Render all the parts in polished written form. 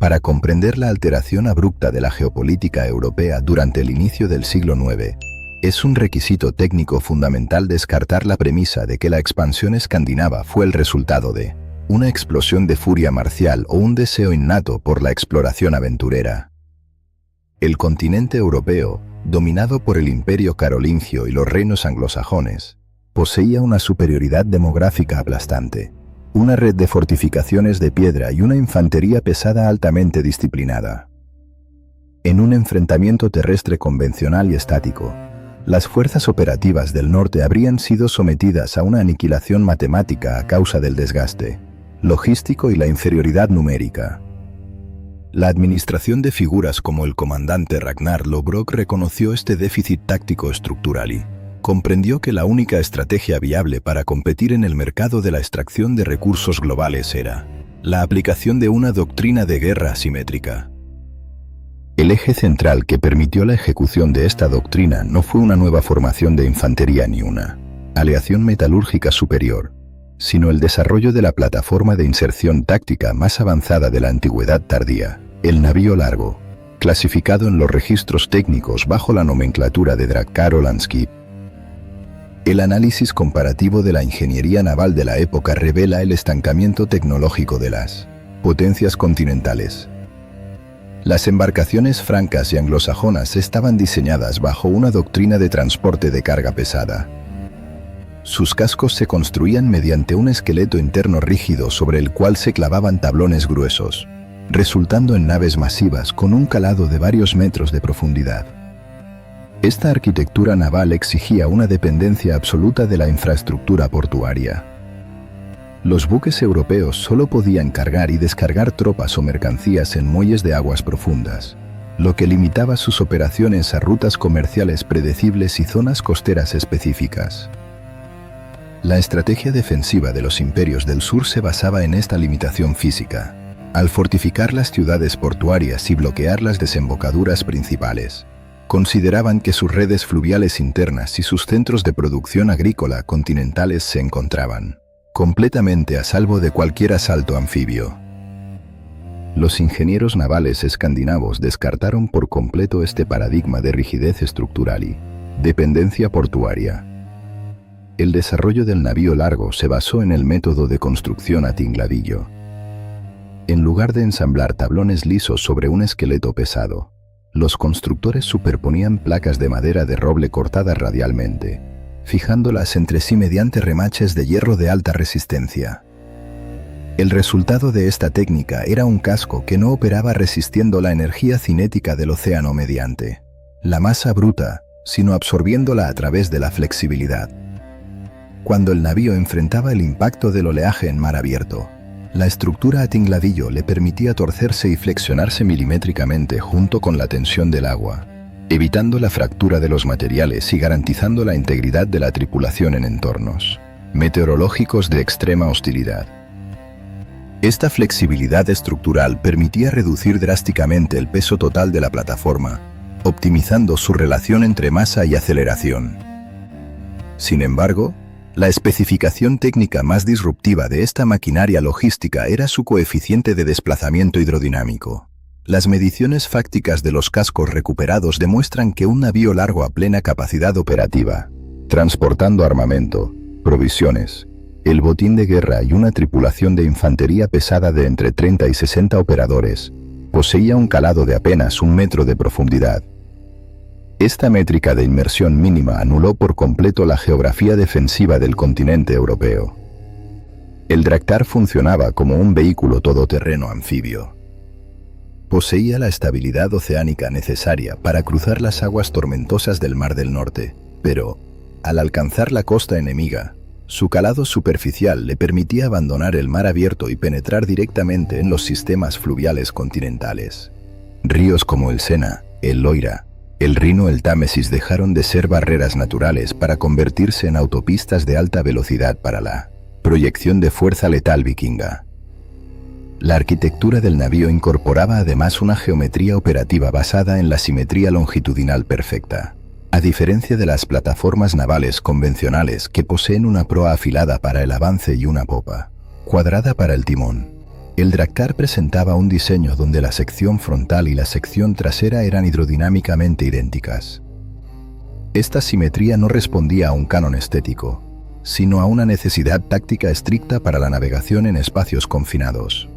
Para comprender la alteración abrupta de la geopolítica europea durante el inicio del siglo IX, es un requisito técnico fundamental descartar la premisa de que la expansión escandinava fue el resultado de una explosión de furia marcial o un deseo innato por la exploración aventurera. El continente europeo, dominado por el Imperio carolingio y los reinos anglosajones, poseía una superioridad demográfica aplastante, una red de fortificaciones de piedra y una infantería pesada altamente disciplinada. En un enfrentamiento terrestre convencional y estático, las fuerzas operativas del norte habrían sido sometidas a una aniquilación matemática a causa del desgaste logístico y la inferioridad numérica. La administración de figuras como el comandante Ragnar Lodbrok reconoció este déficit táctico estructural y comprendió que la única estrategia viable para competir en el mercado de la extracción de recursos globales era la aplicación de una doctrina de guerra asimétrica. El eje central que permitió la ejecución de esta doctrina no fue una nueva formación de infantería ni una aleación metalúrgica superior, sino el desarrollo de la plataforma de inserción táctica más avanzada de la antigüedad tardía, el navío largo, clasificado en los registros técnicos bajo la nomenclatura de Drag-Karolansky. El análisis comparativo de la ingeniería naval de la época revela el estancamiento tecnológico de las potencias continentales. Las embarcaciones francas y anglosajonas estaban diseñadas bajo una doctrina de transporte de carga pesada. Sus cascos se construían mediante un esqueleto interno rígido sobre el cual se clavaban tablones gruesos, resultando en naves masivas con un calado de varios metros de profundidad. Esta arquitectura naval exigía una dependencia absoluta de la infraestructura portuaria. Los buques europeos solo podían cargar y descargar tropas o mercancías en muelles de aguas profundas, lo que limitaba sus operaciones a rutas comerciales predecibles y zonas costeras específicas. La estrategia defensiva de los imperios del sur se basaba en esta limitación física, al fortificar las ciudades portuarias y bloquear las desembocaduras principales. Consideraban que sus redes fluviales internas y sus centros de producción agrícola continentales se encontraban completamente a salvo de cualquier asalto anfibio. Los ingenieros navales escandinavos descartaron por completo este paradigma de rigidez estructural y dependencia portuaria. El desarrollo del navío largo se basó en el método de construcción a tingladillo. En lugar de ensamblar tablones lisos sobre un esqueleto pesado, los constructores superponían placas de madera de roble cortadas radialmente, fijándolas entre sí mediante remaches de hierro de alta resistencia. El resultado de esta técnica era un casco que no operaba resistiendo la energía cinética del océano mediante la masa bruta, sino absorbiéndola a través de la flexibilidad. Cuando el navío enfrentaba el impacto del oleaje en mar abierto, la estructura a tingladillo le permitía torcerse y flexionarse milimétricamente junto con la tensión del agua, evitando la fractura de los materiales y garantizando la integridad de la tripulación en entornos meteorológicos de extrema hostilidad. Esta flexibilidad estructural permitía reducir drásticamente el peso total de la plataforma, optimizando su relación entre masa y aceleración. Sin embargo, la especificación técnica más disruptiva de esta maquinaria logística era su coeficiente de desplazamiento hidrodinámico. Las mediciones fácticas de los cascos recuperados demuestran que un navío largo a plena capacidad operativa, transportando armamento, provisiones, el botín de guerra y una tripulación de infantería pesada de entre 30 y 60 operadores, poseía un calado de apenas 1 metro de profundidad. Esta métrica de inmersión mínima anuló por completo la geografía defensiva del continente europeo. El Draktar funcionaba como un vehículo todoterreno anfibio. Poseía la estabilidad oceánica necesaria para cruzar las aguas tormentosas del Mar del Norte, pero, al alcanzar la costa enemiga, su calado superficial le permitía abandonar el mar abierto y penetrar directamente en los sistemas fluviales continentales. Ríos como el Sena, el Loira, el Rino, el Támesis dejaron de ser barreras naturales para convertirse en autopistas de alta velocidad para la proyección de fuerza letal vikinga. La arquitectura del navío incorporaba además una geometría operativa basada en la simetría longitudinal perfecta, a diferencia de las plataformas navales convencionales que poseen una proa afilada para el avance y una popa cuadrada para el timón. El Draktar presentaba un diseño donde la sección frontal y la sección trasera eran hidrodinámicamente idénticas. Esta simetría no respondía a un canon estético, sino a una necesidad táctica estricta para la navegación en espacios confinados.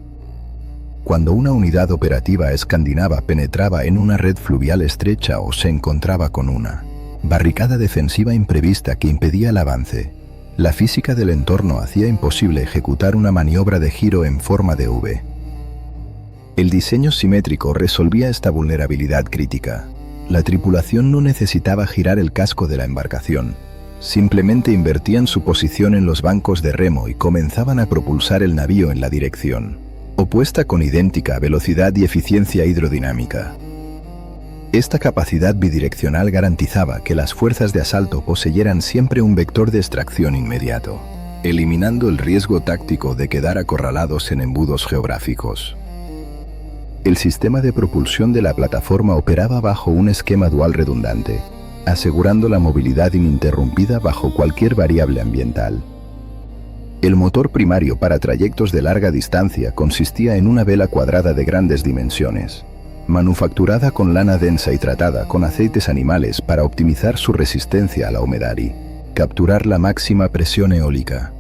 Cuando una unidad operativa escandinava penetraba en una red fluvial estrecha o se encontraba con una barricada defensiva imprevista que impedía el avance, la física del entorno hacía imposible ejecutar una maniobra de giro en forma de V. El diseño simétrico resolvía esta vulnerabilidad crítica. La tripulación no necesitaba girar el casco de la embarcación. Simplemente invertían su posición en los bancos de remo y comenzaban a propulsar el navío en la dirección opuesta con idéntica velocidad y eficiencia hidrodinámica. Esta capacidad bidireccional garantizaba que las fuerzas de asalto poseyeran siempre un vector de extracción inmediato, eliminando el riesgo táctico de quedar acorralados en embudos geográficos. El sistema de propulsión de la plataforma operaba bajo un esquema dual redundante, asegurando la movilidad ininterrumpida bajo cualquier variable ambiental. El motor primario para trayectos de larga distancia consistía en una vela cuadrada de grandes dimensiones, manufacturada con lana densa y tratada con aceites animales para optimizar su resistencia a la humedad y capturar la máxima presión eólica.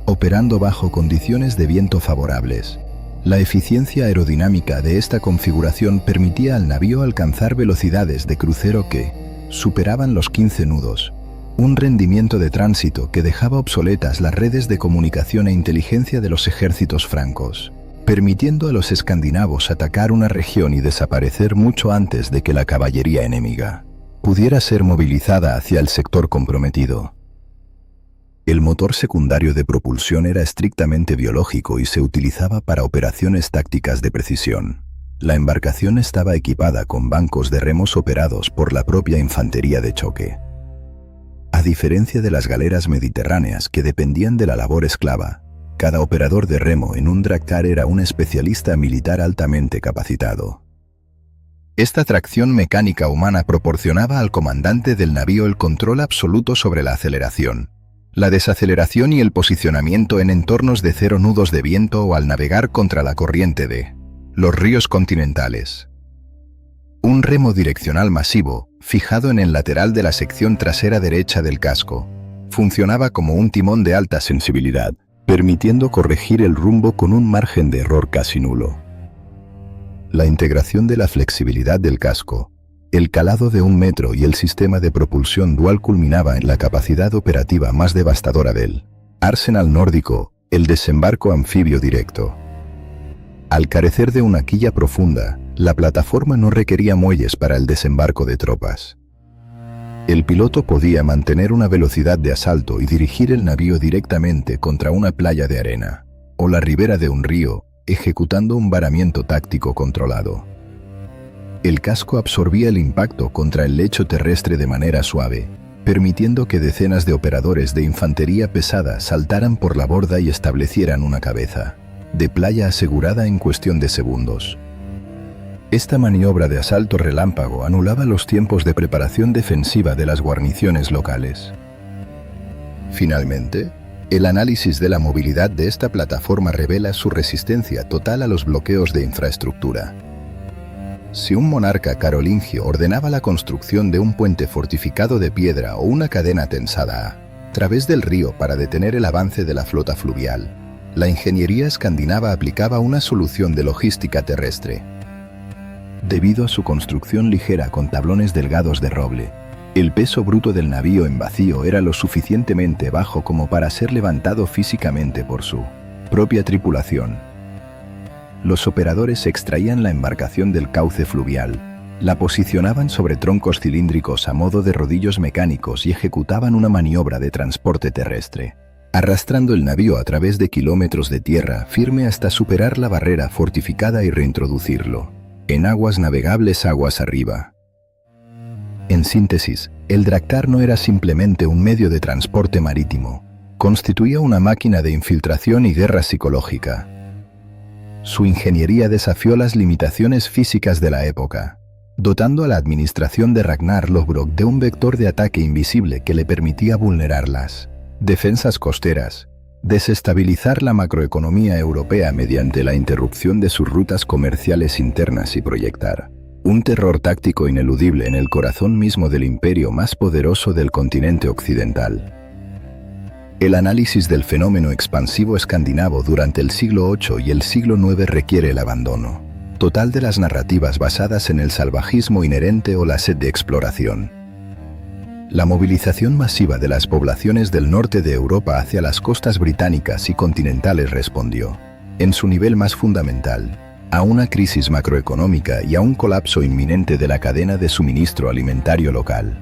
Operando bajo condiciones de viento favorables, la eficiencia aerodinámica de esta configuración permitía al navío alcanzar velocidades de crucero que superaban los 15 nudos, un rendimiento de tránsito que dejaba obsoletas las redes de comunicación e inteligencia de los ejércitos francos, permitiendo a los escandinavos atacar una región y desaparecer mucho antes de que la caballería enemiga pudiera ser movilizada hacia el sector comprometido. El motor secundario de propulsión era estrictamente biológico y se utilizaba para operaciones tácticas de precisión. La embarcación estaba equipada con bancos de remos operados por la propia infantería de choque. A diferencia de las galeras mediterráneas que dependían de la labor esclava, cada operador de remo en un Draktar era un especialista militar altamente capacitado. Esta tracción mecánica humana proporcionaba al comandante del navío el control absoluto sobre la aceleración, la desaceleración y el posicionamiento en entornos de 0 nudos de viento o al navegar contra la corriente de los ríos continentales. Un remo direccional masivo, fijado en el lateral de la sección trasera derecha del casco, funcionaba como un timón de alta sensibilidad, permitiendo corregir el rumbo con un margen de error casi nulo. La integración de la flexibilidad del casco, el calado de 1 metro y el sistema de propulsión dual culminaba en la capacidad operativa más devastadora del arsenal nórdico, el desembarco anfibio directo. Al carecer de una quilla profunda, la plataforma no requería muelles para el desembarco de tropas. El piloto podía mantener una velocidad de asalto y dirigir el navío directamente contra una playa de arena o la ribera de un río, ejecutando un varamiento táctico controlado. El casco absorbía el impacto contra el lecho terrestre de manera suave, permitiendo que decenas de operadores de infantería pesada saltaran por la borda y establecieran una cabeza de playa asegurada en cuestión de segundos. Esta maniobra de asalto relámpago anulaba los tiempos de preparación defensiva de las guarniciones locales. Finalmente, el análisis de la movilidad de esta plataforma revela su resistencia total a los bloqueos de infraestructura. Si un monarca carolingio ordenaba la construcción de un puente fortificado de piedra o una cadena tensada a través del río para detener el avance de la flota fluvial, la ingeniería escandinava aplicaba una solución de logística terrestre. Debido a su construcción ligera con tablones delgados de roble, el peso bruto del navío en vacío era lo suficientemente bajo como para ser levantado físicamente por su propia tripulación. Los operadores extraían la embarcación del cauce fluvial, la posicionaban sobre troncos cilíndricos a modo de rodillos mecánicos y ejecutaban una maniobra de transporte terrestre, arrastrando el navío a través de kilómetros de tierra firme hasta superar la barrera fortificada y reintroducirlo en aguas navegables aguas arriba. En síntesis, el Draktar no era simplemente un medio de transporte marítimo, constituía una máquina de infiltración y guerra psicológica. Su ingeniería desafió las limitaciones físicas de la época, dotando a la administración de Ragnar Lothbrok de un vector de ataque invisible que le permitía vulnerar las defensas costeras Desestabilizar la macroeconomía europea mediante la interrupción de sus rutas comerciales internas y proyectar un terror táctico ineludible en el corazón mismo del imperio más poderoso del continente occidental. El análisis del fenómeno expansivo escandinavo durante el siglo VIII y el siglo IX requiere el abandono total de las narrativas basadas en el salvajismo inherente o la sed de exploración. La movilización masiva de las poblaciones del norte de Europa hacia las costas británicas y continentales respondió, en su nivel más fundamental, a una crisis macroeconómica y a un colapso inminente de la cadena de suministro alimentario local.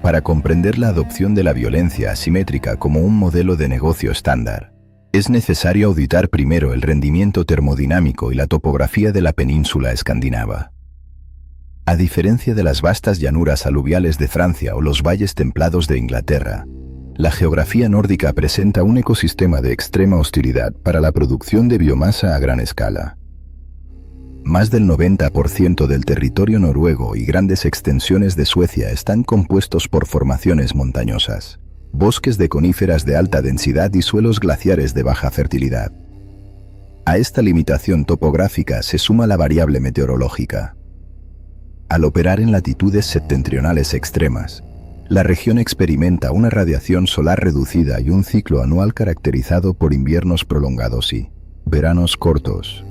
Para comprender la adopción de la violencia asimétrica como un modelo de negocio estándar, es necesario auditar primero el rendimiento termodinámico y la topografía de la península escandinava. A diferencia de las vastas llanuras aluviales de Francia o los valles templados de Inglaterra, la geografía nórdica presenta un ecosistema de extrema hostilidad para la producción de biomasa a gran escala. Más del 90% del territorio noruego y grandes extensiones de Suecia están compuestos por formaciones montañosas, bosques de coníferas de alta densidad y suelos glaciares de baja fertilidad. A esta limitación topográfica se suma la variable meteorológica. Al operar en latitudes septentrionales extremas, la región experimenta una radiación solar reducida y un ciclo anual caracterizado por inviernos prolongados y veranos cortos.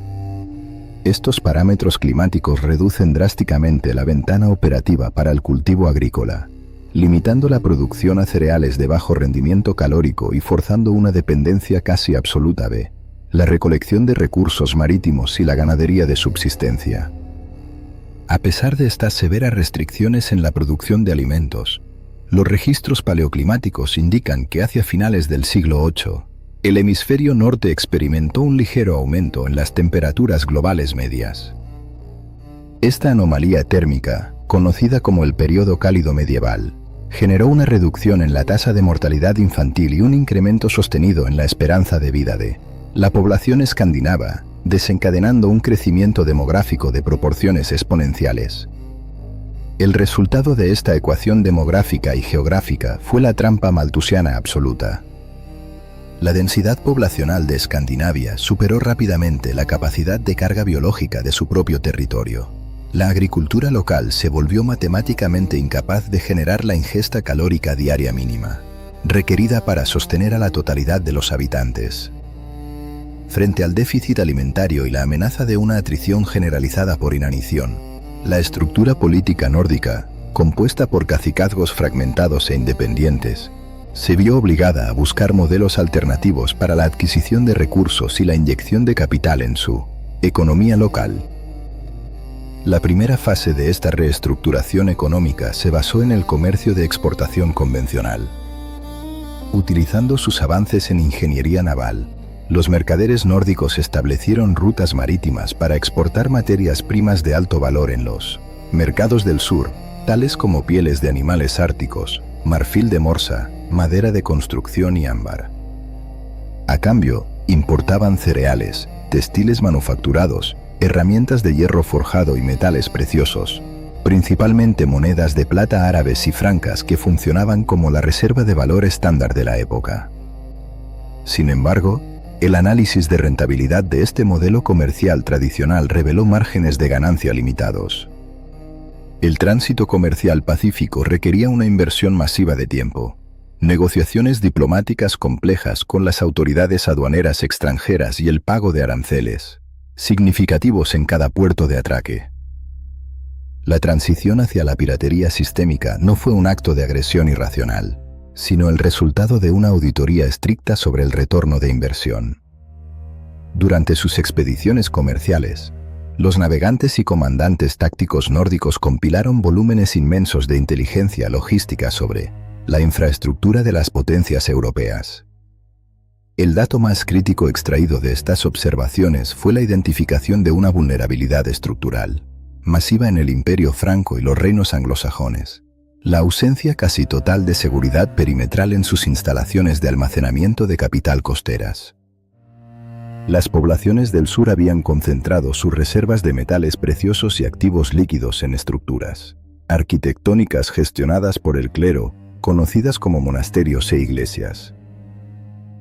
Estos parámetros climáticos reducen drásticamente la ventana operativa para el cultivo agrícola, limitando la producción a cereales de bajo rendimiento calórico y forzando una dependencia casi absoluta de la recolección de recursos marítimos y la ganadería de subsistencia. A pesar de estas severas restricciones en la producción de alimentos, los registros paleoclimáticos indican que hacia finales del siglo VIII, el hemisferio norte experimentó un ligero aumento en las temperaturas globales medias. Esta anomalía térmica, conocida como el período cálido medieval, generó una reducción en la tasa de mortalidad infantil y un incremento sostenido en la esperanza de vida de la población escandinava, desencadenando un crecimiento demográfico de proporciones exponenciales. El resultado de esta ecuación demográfica y geográfica fue la trampa malthusiana absoluta. La densidad poblacional de Escandinavia superó rápidamente la capacidad de carga biológica de su propio territorio. La agricultura local se volvió matemáticamente incapaz de generar la ingesta calórica diaria mínima, requerida para sostener a la totalidad de los habitantes. Frente al déficit alimentario y la amenaza de una atrición generalizada por inanición, la estructura política nórdica, compuesta por cacicazgos fragmentados e independientes, se vio obligada a buscar modelos alternativos para la adquisición de recursos y la inyección de capital en su economía local. La primera fase de esta reestructuración económica se basó en el comercio de exportación convencional. Utilizando sus avances en ingeniería naval, los mercaderes nórdicos establecieron rutas marítimas para exportar materias primas de alto valor en los mercados del sur, tales como pieles de animales árticos, marfil de morsa, madera de construcción y ámbar. A cambio, importaban cereales, textiles manufacturados, herramientas de hierro forjado y metales preciosos, principalmente monedas de plata árabes y francas que funcionaban como la reserva de valor estándar de la época. Sin embargo, el análisis de rentabilidad de este modelo comercial tradicional reveló márgenes de ganancia limitados. El tránsito comercial pacífico requería una inversión masiva de tiempo, negociaciones diplomáticas complejas con las autoridades aduaneras extranjeras y el pago de aranceles significativos en cada puerto de atraque. La transición hacia la piratería sistémica no fue un acto de agresión irracional, sino el resultado de una auditoría estricta sobre el retorno de inversión. Durante sus expediciones comerciales, los navegantes y comandantes tácticos nórdicos compilaron volúmenes inmensos de inteligencia logística sobre la infraestructura de las potencias europeas. El dato más crítico extraído de estas observaciones fue la identificación de una vulnerabilidad estructural masiva en el Imperio Franco y los reinos anglosajones: la ausencia casi total de seguridad perimetral en sus instalaciones de almacenamiento de capital costeras. Las poblaciones del sur habían concentrado sus reservas de metales preciosos y activos líquidos en estructuras arquitectónicas gestionadas por el clero, conocidas como monasterios e iglesias.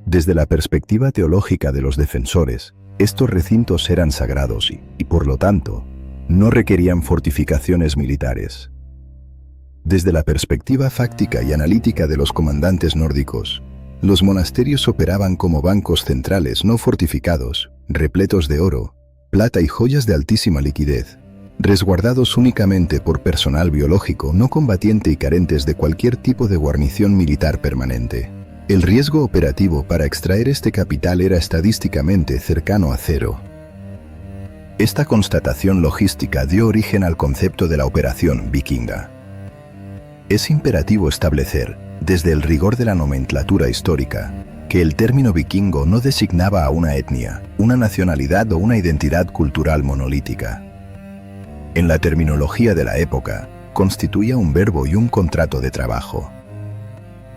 Desde la perspectiva teológica de los defensores, estos recintos eran sagrados y, por lo tanto, no requerían fortificaciones militares. Desde la perspectiva fáctica y analítica de los comandantes nórdicos, los monasterios operaban como bancos centrales no fortificados, repletos de oro, plata y joyas de altísima liquidez, resguardados únicamente por personal biológico no combatiente y carentes de cualquier tipo de guarnición militar permanente. El riesgo operativo para extraer este capital era estadísticamente cercano a cero. Esta constatación logística dio origen al concepto de la operación vikinga. Es imperativo establecer, desde el rigor de la nomenclatura histórica, que el término vikingo no designaba a una etnia, una nacionalidad o una identidad cultural monolítica. En la terminología de la época, constituía un verbo y un contrato de trabajo.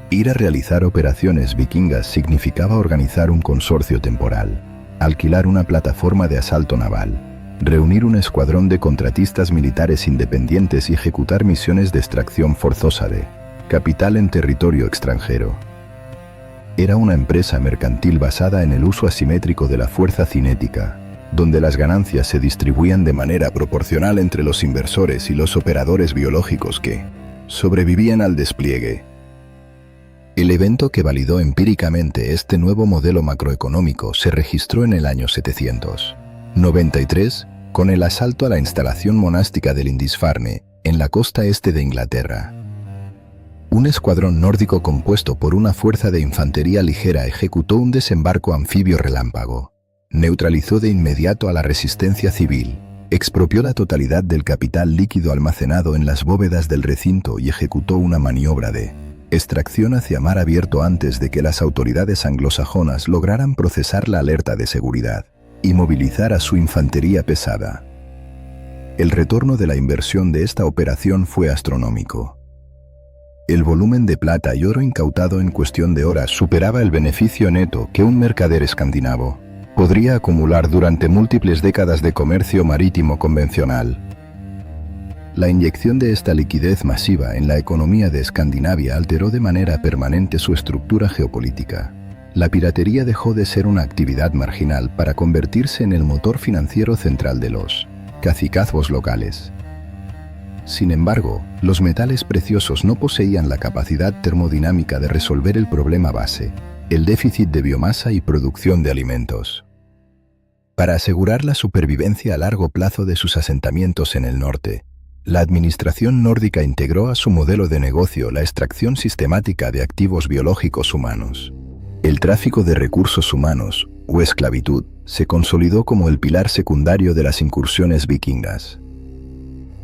Ir a realizar operaciones vikingas significaba organizar un consorcio temporal, alquilar una plataforma de asalto naval, reunir un escuadrón de contratistas militares independientes y ejecutar misiones de extracción forzosa de capital en territorio extranjero. Era una empresa mercantil basada en el uso asimétrico de la fuerza cinética, donde las ganancias se distribuían de manera proporcional entre los inversores y los operadores biológicos que sobrevivían al despliegue. El evento que validó empíricamente este nuevo modelo macroeconómico se registró en el año 793, con el asalto a la instalación monástica de Lindisfarne, en la costa este de Inglaterra. Un escuadrón nórdico compuesto por una fuerza de infantería ligera ejecutó un desembarco anfibio relámpago. Neutralizó de inmediato a la resistencia civil, expropió la totalidad del capital líquido almacenado en las bóvedas del recinto y ejecutó una maniobra de extracción hacia mar abierto antes de que las autoridades anglosajonas lograran procesar la alerta de seguridad y movilizar a su infantería pesada. El retorno de la inversión de esta operación fue astronómico. El volumen de plata y oro incautado en cuestión de horas superaba el beneficio neto que un mercader escandinavo podría acumular durante múltiples décadas de comercio marítimo convencional. La inyección de esta liquidez masiva en la economía de Escandinavia alteró de manera permanente su estructura geopolítica. La piratería dejó de ser una actividad marginal para convertirse en el motor financiero central de los cacicazgos locales. Sin embargo, los metales preciosos no poseían la capacidad termodinámica de resolver el problema base, el déficit de biomasa y producción de alimentos. Para asegurar la supervivencia a largo plazo de sus asentamientos en el norte, la administración nórdica integró a su modelo de negocio la extracción sistemática de activos biológicos humanos. El tráfico de recursos humanos, o esclavitud, se consolidó como el pilar secundario de las incursiones vikingas.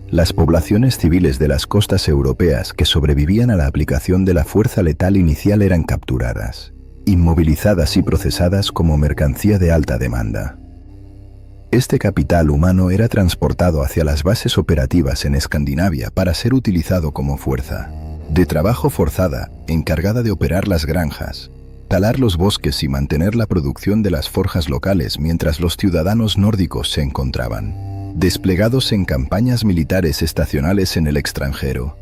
Las poblaciones civiles de las costas europeas que sobrevivían a la aplicación de la fuerza letal inicial eran capturadas, inmovilizadas y procesadas como mercancía de alta demanda. Este capital humano era transportado hacia las bases operativas en Escandinavia para ser utilizado como fuerza de trabajo forzada, encargada de operar las granjas, talar los bosques y mantener la producción de las forjas locales mientras los ciudadanos nórdicos se encontraban desplegados en campañas militares estacionales en el extranjero.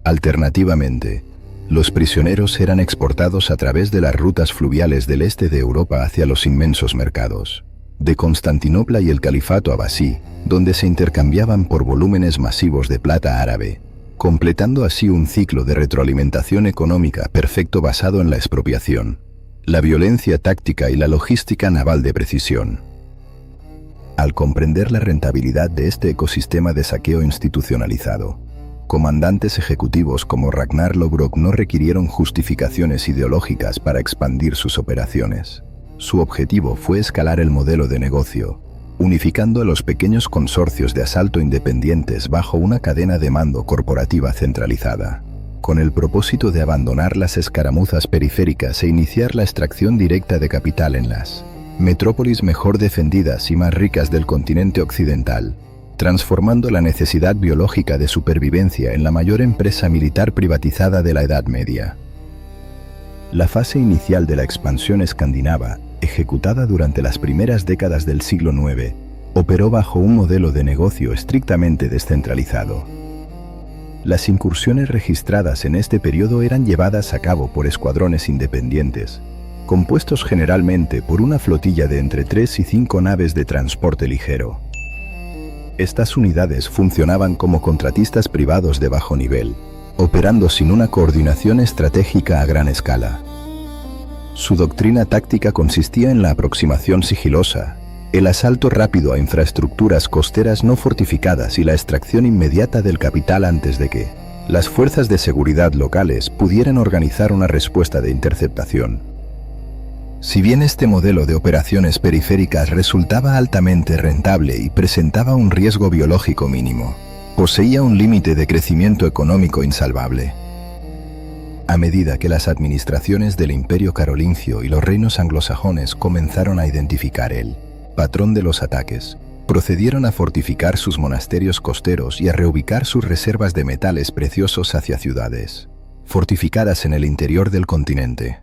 Alternativamente, los prisioneros eran exportados a través de las rutas fluviales del este de Europa hacia los inmensos mercados de Constantinopla y el Califato Abasí, donde se intercambiaban por volúmenes masivos de plata árabe, completando así un ciclo de retroalimentación económica perfecto basado en la expropiación, la violencia táctica y la logística naval de precisión. Al comprender la rentabilidad de este ecosistema de saqueo institucionalizado, comandantes ejecutivos como Ragnar Lodbrok no requirieron justificaciones ideológicas para expandir sus operaciones. Su objetivo fue escalar el modelo de negocio, unificando a los pequeños consorcios de asalto independientes bajo una cadena de mando corporativa centralizada, con el propósito de abandonar las escaramuzas periféricas e iniciar la extracción directa de capital en las metrópolis mejor defendidas y más ricas del continente occidental, transformando la necesidad biológica de supervivencia en la mayor empresa militar privatizada de la Edad Media. La fase inicial de la expansión escandinava, ejecutada durante las primeras décadas del siglo IX, operó bajo un modelo de negocio estrictamente descentralizado. Las incursiones registradas en este periodo eran llevadas a cabo por escuadrones independientes, compuestos generalmente por una flotilla de entre 3 y 5 naves de transporte ligero. Estas unidades funcionaban como contratistas privados de bajo nivel, operando sin una coordinación estratégica a gran escala. Su doctrina táctica consistía en la aproximación sigilosa, el asalto rápido a infraestructuras costeras no fortificadas y la extracción inmediata del capital antes de que las fuerzas de seguridad locales pudieran organizar una respuesta de interceptación. Si bien este modelo de operaciones periféricas resultaba altamente rentable y presentaba un riesgo biológico mínimo, poseía un límite de crecimiento económico insalvable. A medida que las administraciones del Imperio Carolingio y los reinos anglosajones comenzaron a identificar el patrón de los ataques, procedieron a fortificar sus monasterios costeros y a reubicar sus reservas de metales preciosos hacia ciudades fortificadas en el interior del continente.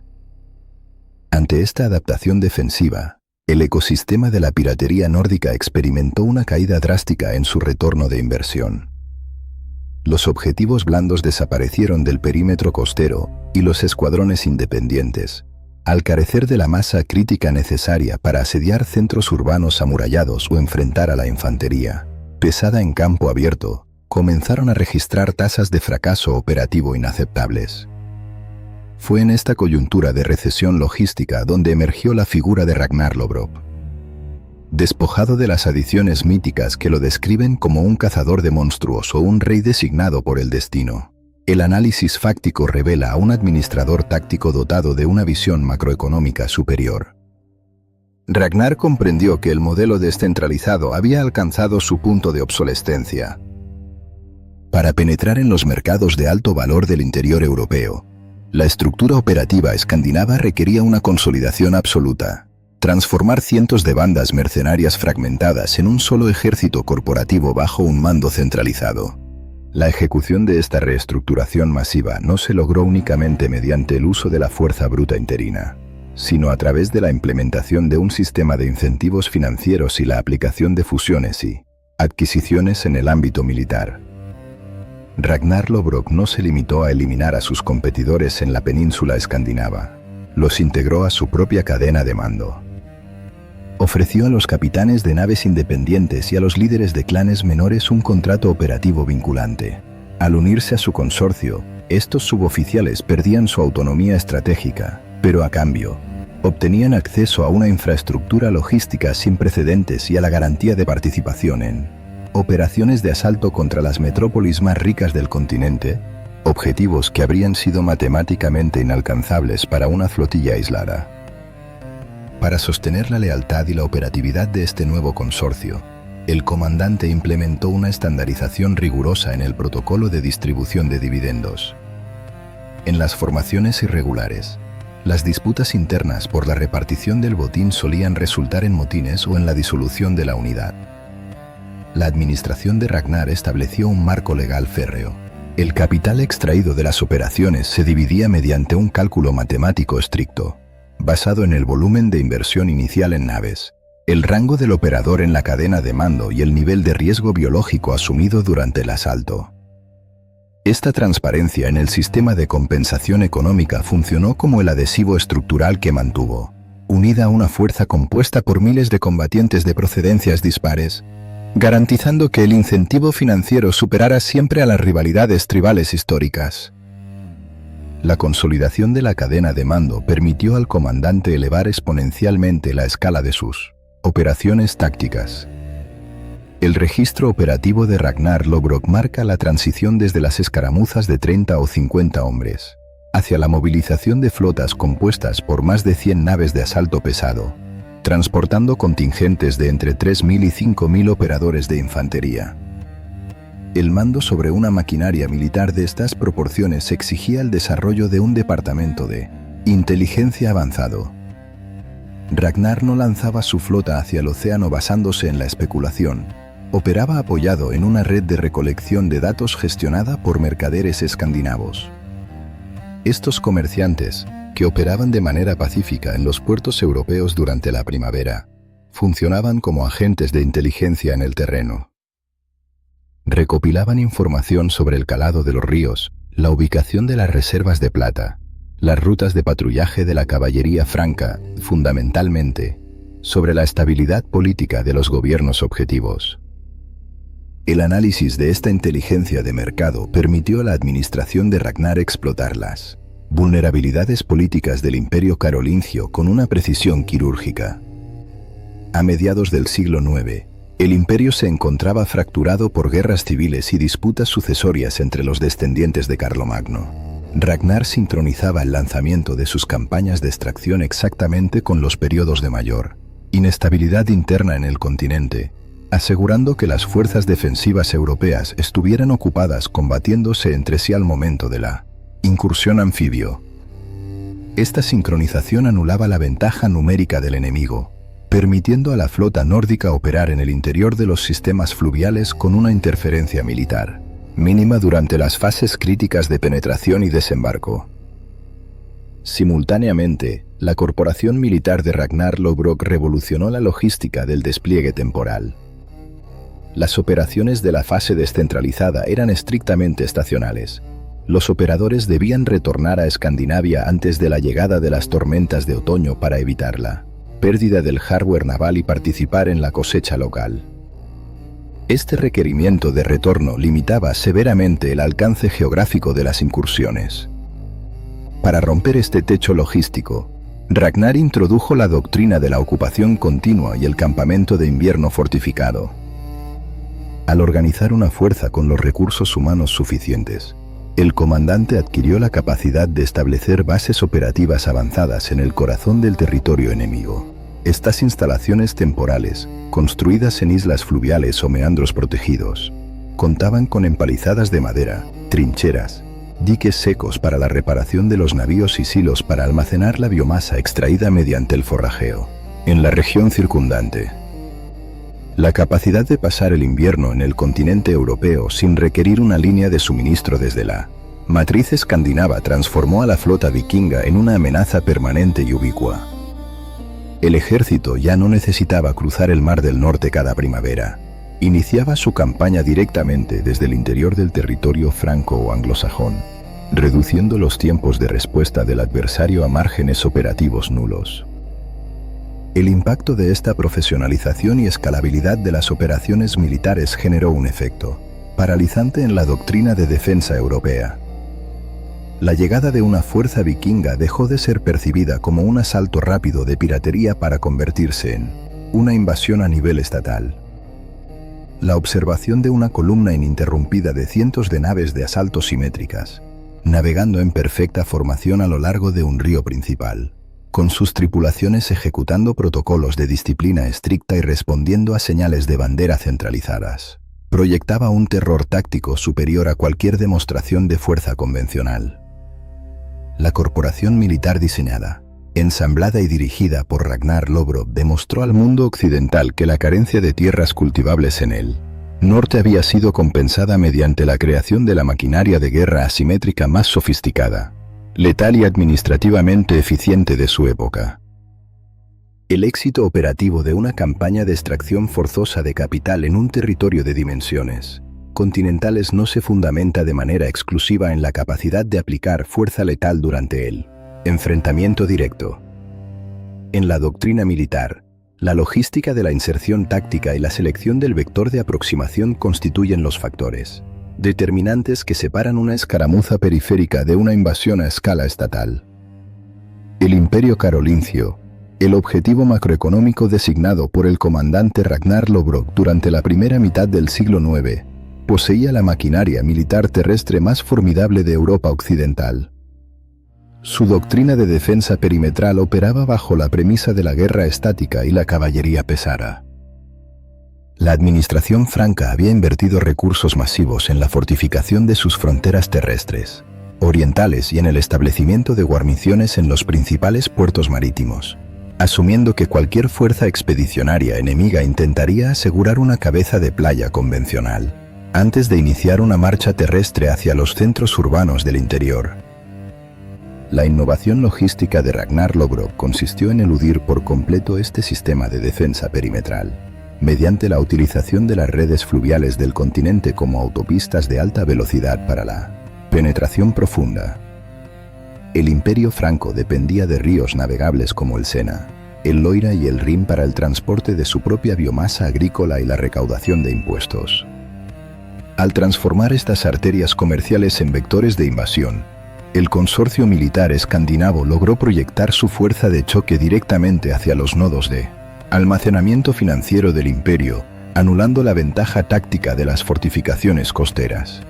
Ante esta adaptación defensiva, el ecosistema de la piratería nórdica experimentó una caída drástica en su retorno de inversión. Los objetivos blandos desaparecieron del perímetro costero y los escuadrones independientes, al carecer de la masa crítica necesaria para asediar centros urbanos amurallados o enfrentar a la infantería pesada en campo abierto, comenzaron a registrar tasas de fracaso operativo inaceptables. Fue en esta coyuntura de recesión logística donde emergió la figura de Ragnar Lodbrok. Despojado de las adiciones míticas que lo describen como un cazador de monstruos o un rey designado por el destino, el análisis fáctico revela a un administrador táctico dotado de una visión macroeconómica superior. Ragnar comprendió que el modelo descentralizado había alcanzado su punto de obsolescencia. Para penetrar en los mercados de alto valor del interior europeo, la estructura operativa escandinava requería una consolidación absoluta, transformar cientos de bandas mercenarias fragmentadas en un solo ejército corporativo bajo un mando centralizado. La ejecución de esta reestructuración masiva no se logró únicamente mediante el uso de la fuerza bruta interina, sino a través de la implementación de un sistema de incentivos financieros y la aplicación de fusiones y adquisiciones en el ámbito militar. Ragnar Lodbrok no se limitó a eliminar a sus competidores en la península escandinava, los integró a su propia cadena de mando. Ofreció a los capitanes de naves independientes y a los líderes de clanes menores un contrato operativo vinculante. Al unirse a su consorcio, estos suboficiales perdían su autonomía estratégica, pero a cambio, obtenían acceso a una infraestructura logística sin precedentes y a la garantía de participación en operaciones de asalto contra las metrópolis más ricas del continente, objetivos que habrían sido matemáticamente inalcanzables para una flotilla aislada. Para sostener la lealtad y la operatividad de este nuevo consorcio, el comandante implementó una estandarización rigurosa en el protocolo de distribución de dividendos. En las formaciones irregulares, las disputas internas por la repartición del botín solían resultar en motines o en la disolución de la unidad. La administración de Ragnar estableció un marco legal férreo. El capital extraído de las operaciones se dividía mediante un cálculo matemático estricto, basado en el volumen de inversión inicial en naves, el rango del operador en la cadena de mando y el nivel de riesgo biológico asumido durante el asalto. Esta transparencia en el sistema de compensación económica funcionó como el adhesivo estructural que mantuvo, unida a una fuerza compuesta por miles de combatientes de procedencias dispares, garantizando que el incentivo financiero superara siempre a las rivalidades tribales históricas. La consolidación de la cadena de mando permitió al comandante elevar exponencialmente la escala de sus operaciones tácticas. El registro operativo de Ragnar Lodbrok marca la transición desde las escaramuzas de 30 o 50 hombres, hacia la movilización de flotas compuestas por más de 100 naves de asalto pesado, transportando contingentes de entre 3.000 y 5.000 operadores de infantería. El mando sobre una maquinaria militar de estas proporciones exigía el desarrollo de un departamento de inteligencia avanzado. Ragnar no lanzaba su flota hacia el océano basándose en la especulación. Operaba apoyado en una red de recolección de datos gestionada por mercaderes escandinavos. Estos comerciantes, que operaban de manera pacífica en los puertos europeos durante la primavera, funcionaban como agentes de inteligencia en el terreno. Recopilaban información sobre el calado de los ríos, la ubicación de las reservas de plata, las rutas de patrullaje de la caballería franca, fundamentalmente, sobre la estabilidad política de los gobiernos objetivos. El análisis de esta inteligencia de mercado permitió a la administración de Ragnar explotar las vulnerabilidades políticas del Imperio carolingio con una precisión quirúrgica. A mediados del siglo IX, el imperio se encontraba fracturado por guerras civiles y disputas sucesorias entre los descendientes de Carlomagno. Ragnar sincronizaba el lanzamiento de sus campañas de extracción exactamente con los periodos de mayor inestabilidad interna en el continente, asegurando que las fuerzas defensivas europeas estuvieran ocupadas combatiéndose entre sí al momento de la incursión anfibio. Esta sincronización anulaba la ventaja numérica del enemigo, permitiendo a la flota nórdica operar en el interior de los sistemas fluviales con una interferencia militar mínima durante las fases críticas de penetración y desembarco. Simultáneamente, la corporación militar de Ragnar Lodbrok revolucionó la logística del despliegue temporal. Las operaciones de la fase descentralizada eran estrictamente estacionales. Los operadores debían retornar a Escandinavia antes de la llegada de las tormentas de otoño para evitar la pérdida del hardware naval y participar en la cosecha local. Este requerimiento de retorno limitaba severamente el alcance geográfico de las incursiones. Para romper este techo logístico, Ragnar introdujo la doctrina de la ocupación continua y el campamento de invierno fortificado. Al organizar una fuerza con los recursos humanos suficientes, el comandante adquirió la capacidad de establecer bases operativas avanzadas en el corazón del territorio enemigo. Estas instalaciones temporales, construidas en islas fluviales o meandros protegidos, contaban con empalizadas de madera, trincheras, diques secos para la reparación de los navíos y silos para almacenar la biomasa extraída mediante el forrajeo. En la región circundante, la capacidad de pasar el invierno en el continente europeo sin requerir una línea de suministro desde la matriz escandinava transformó a la flota vikinga en una amenaza permanente y ubicua. El ejército ya no necesitaba cruzar el Mar del Norte cada primavera. Iniciaba su campaña directamente desde el interior del territorio franco o anglosajón, reduciendo los tiempos de respuesta del adversario a márgenes operativos nulos. El impacto de esta profesionalización y escalabilidad de las operaciones militares generó un efecto paralizante en la doctrina de defensa europea. La llegada de una fuerza vikinga dejó de ser percibida como un asalto rápido de piratería para convertirse en una invasión a nivel estatal. La observación de una columna ininterrumpida de cientos de naves de asalto simétricas, navegando en perfecta formación a lo largo de un río principal, con sus tripulaciones ejecutando protocolos de disciplina estricta y respondiendo a señales de bandera centralizadas, proyectaba un terror táctico superior a cualquier demostración de fuerza convencional. La corporación militar diseñada, ensamblada y dirigida por Ragnar Lodbrok demostró al mundo occidental que la carencia de tierras cultivables en el norte había sido compensada mediante la creación de la maquinaria de guerra asimétrica más sofisticada, letal y administrativamente eficiente de su época. El éxito operativo de una campaña de extracción forzosa de capital en un territorio de dimensiones continentales no se fundamenta de manera exclusiva en la capacidad de aplicar fuerza letal durante el enfrentamiento directo. En la doctrina militar, la logística de la inserción táctica y la selección del vector de aproximación constituyen los factores determinantes que separan una escaramuza periférica de una invasión a escala estatal. El Imperio carolingio, el objetivo macroeconómico designado por el comandante Ragnar Lodbrok durante la primera mitad del siglo IX, poseía la maquinaria militar terrestre más formidable de Europa occidental. Su doctrina de defensa perimetral operaba bajo la premisa de la guerra estática y la caballería pesada. La administración franca había invertido recursos masivos en la fortificación de sus fronteras terrestres, orientales y en el establecimiento de guarniciones en los principales puertos marítimos, asumiendo que cualquier fuerza expedicionaria enemiga intentaría asegurar una cabeza de playa convencional antes de iniciar una marcha terrestre hacia los centros urbanos del interior. La innovación logística de Ragnar Lodbrok consistió en eludir por completo este sistema de defensa perimetral, mediante la utilización de las redes fluviales del continente como autopistas de alta velocidad para la penetración profunda. El Imperio franco dependía de ríos navegables como el Sena, el Loira y el Rin para el transporte de su propia biomasa agrícola y la recaudación de impuestos. Al transformar estas arterias comerciales en vectores de invasión, el consorcio militar escandinavo logró proyectar su fuerza de choque directamente hacia los nodos de almacenamiento financiero del imperio, anulando la ventaja táctica de las fortificaciones costeras.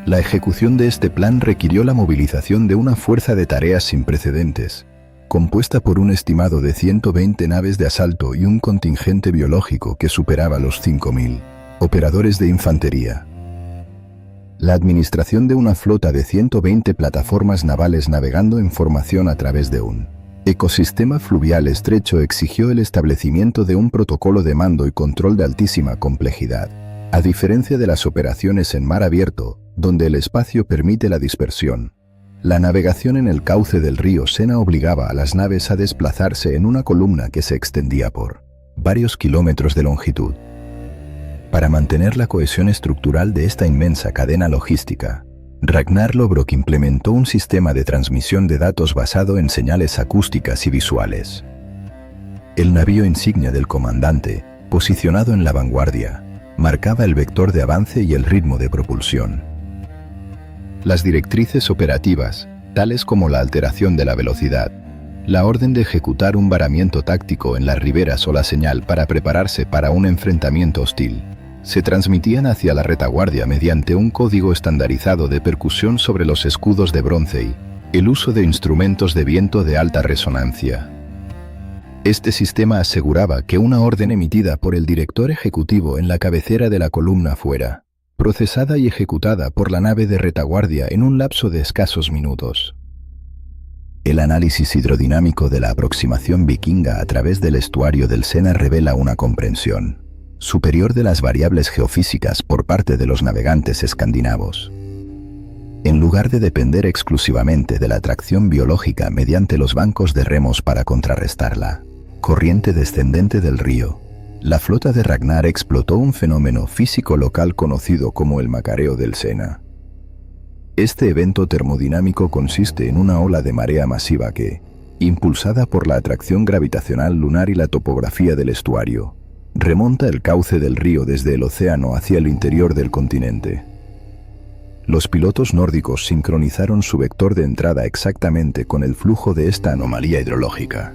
La ejecución de este plan requirió la movilización de una fuerza de tareas sin precedentes, compuesta por un estimado de 120 naves de asalto y un contingente biológico que superaba los 5.000 operadores de infantería. La administración de una flota de 120 plataformas navales navegando en formación a través de un ecosistema fluvial estrecho exigió el establecimiento de un protocolo de mando y control de altísima complejidad. A diferencia de las operaciones en mar abierto, donde el espacio permite la dispersión, la navegación en el cauce del río Sena obligaba a las naves a desplazarse en una columna que se extendía por varios kilómetros de longitud. Para mantener la cohesión estructural de esta inmensa cadena logística, Ragnar Lodbrok implementó un sistema de transmisión de datos basado en señales acústicas y visuales. El navío insignia del comandante, posicionado en la vanguardia, marcaba el vector de avance y el ritmo de propulsión. Las directrices operativas, tales como la alteración de la velocidad, la orden de ejecutar un varamiento táctico en las riberas o la señal para prepararse para un enfrentamiento hostil, se transmitían hacia la retaguardia mediante un código estandarizado de percusión sobre los escudos de bronce y el uso de instrumentos de viento de alta resonancia. Este sistema aseguraba que una orden emitida por el director ejecutivo en la cabecera de la columna fuera procesada y ejecutada por la nave de retaguardia en un lapso de escasos minutos. El análisis hidrodinámico de la aproximación vikinga a través del estuario del Sena revela una comprensión superior de las variables geofísicas por parte de los navegantes escandinavos. En lugar de depender exclusivamente de la atracción biológica mediante los bancos de remos para contrarrestar la corriente descendente del río, la flota de Ragnar explotó un fenómeno físico local conocido como el macareo del Sena. Este evento termodinámico consiste en una ola de marea masiva que, impulsada por la atracción gravitacional lunar y la topografía del estuario, remonta el cauce del río desde el océano hacia el interior del continente. Los pilotos nórdicos sincronizaron su vector de entrada exactamente con el flujo de esta anomalía hidrológica.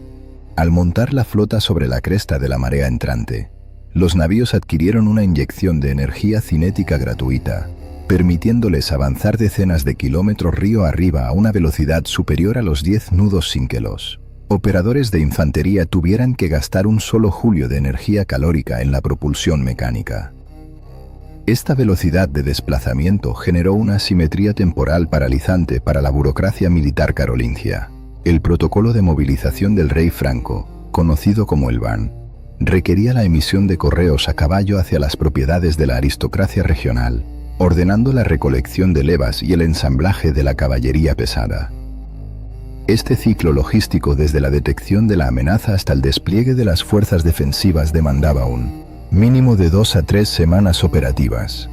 Al montar la flota sobre la cresta de la marea entrante, los navíos adquirieron una inyección de energía cinética gratuita, permitiéndoles avanzar decenas de kilómetros río arriba a una velocidad superior a los 10 nudos sin que los operadores de infantería tuvieran que gastar un solo joule de energía calórica en la propulsión mecánica. Esta velocidad de desplazamiento generó una asimetría temporal paralizante para la burocracia militar carolingia. El protocolo de movilización del rey franco, conocido como el Ban, requería la emisión de correos a caballo hacia las propiedades de la aristocracia regional, ordenando la recolección de levas y el ensamblaje de la caballería pesada. Este ciclo logístico desde la detección de la amenaza hasta el despliegue de las fuerzas defensivas demandaba un mínimo de 2 a 3 semanas operativas.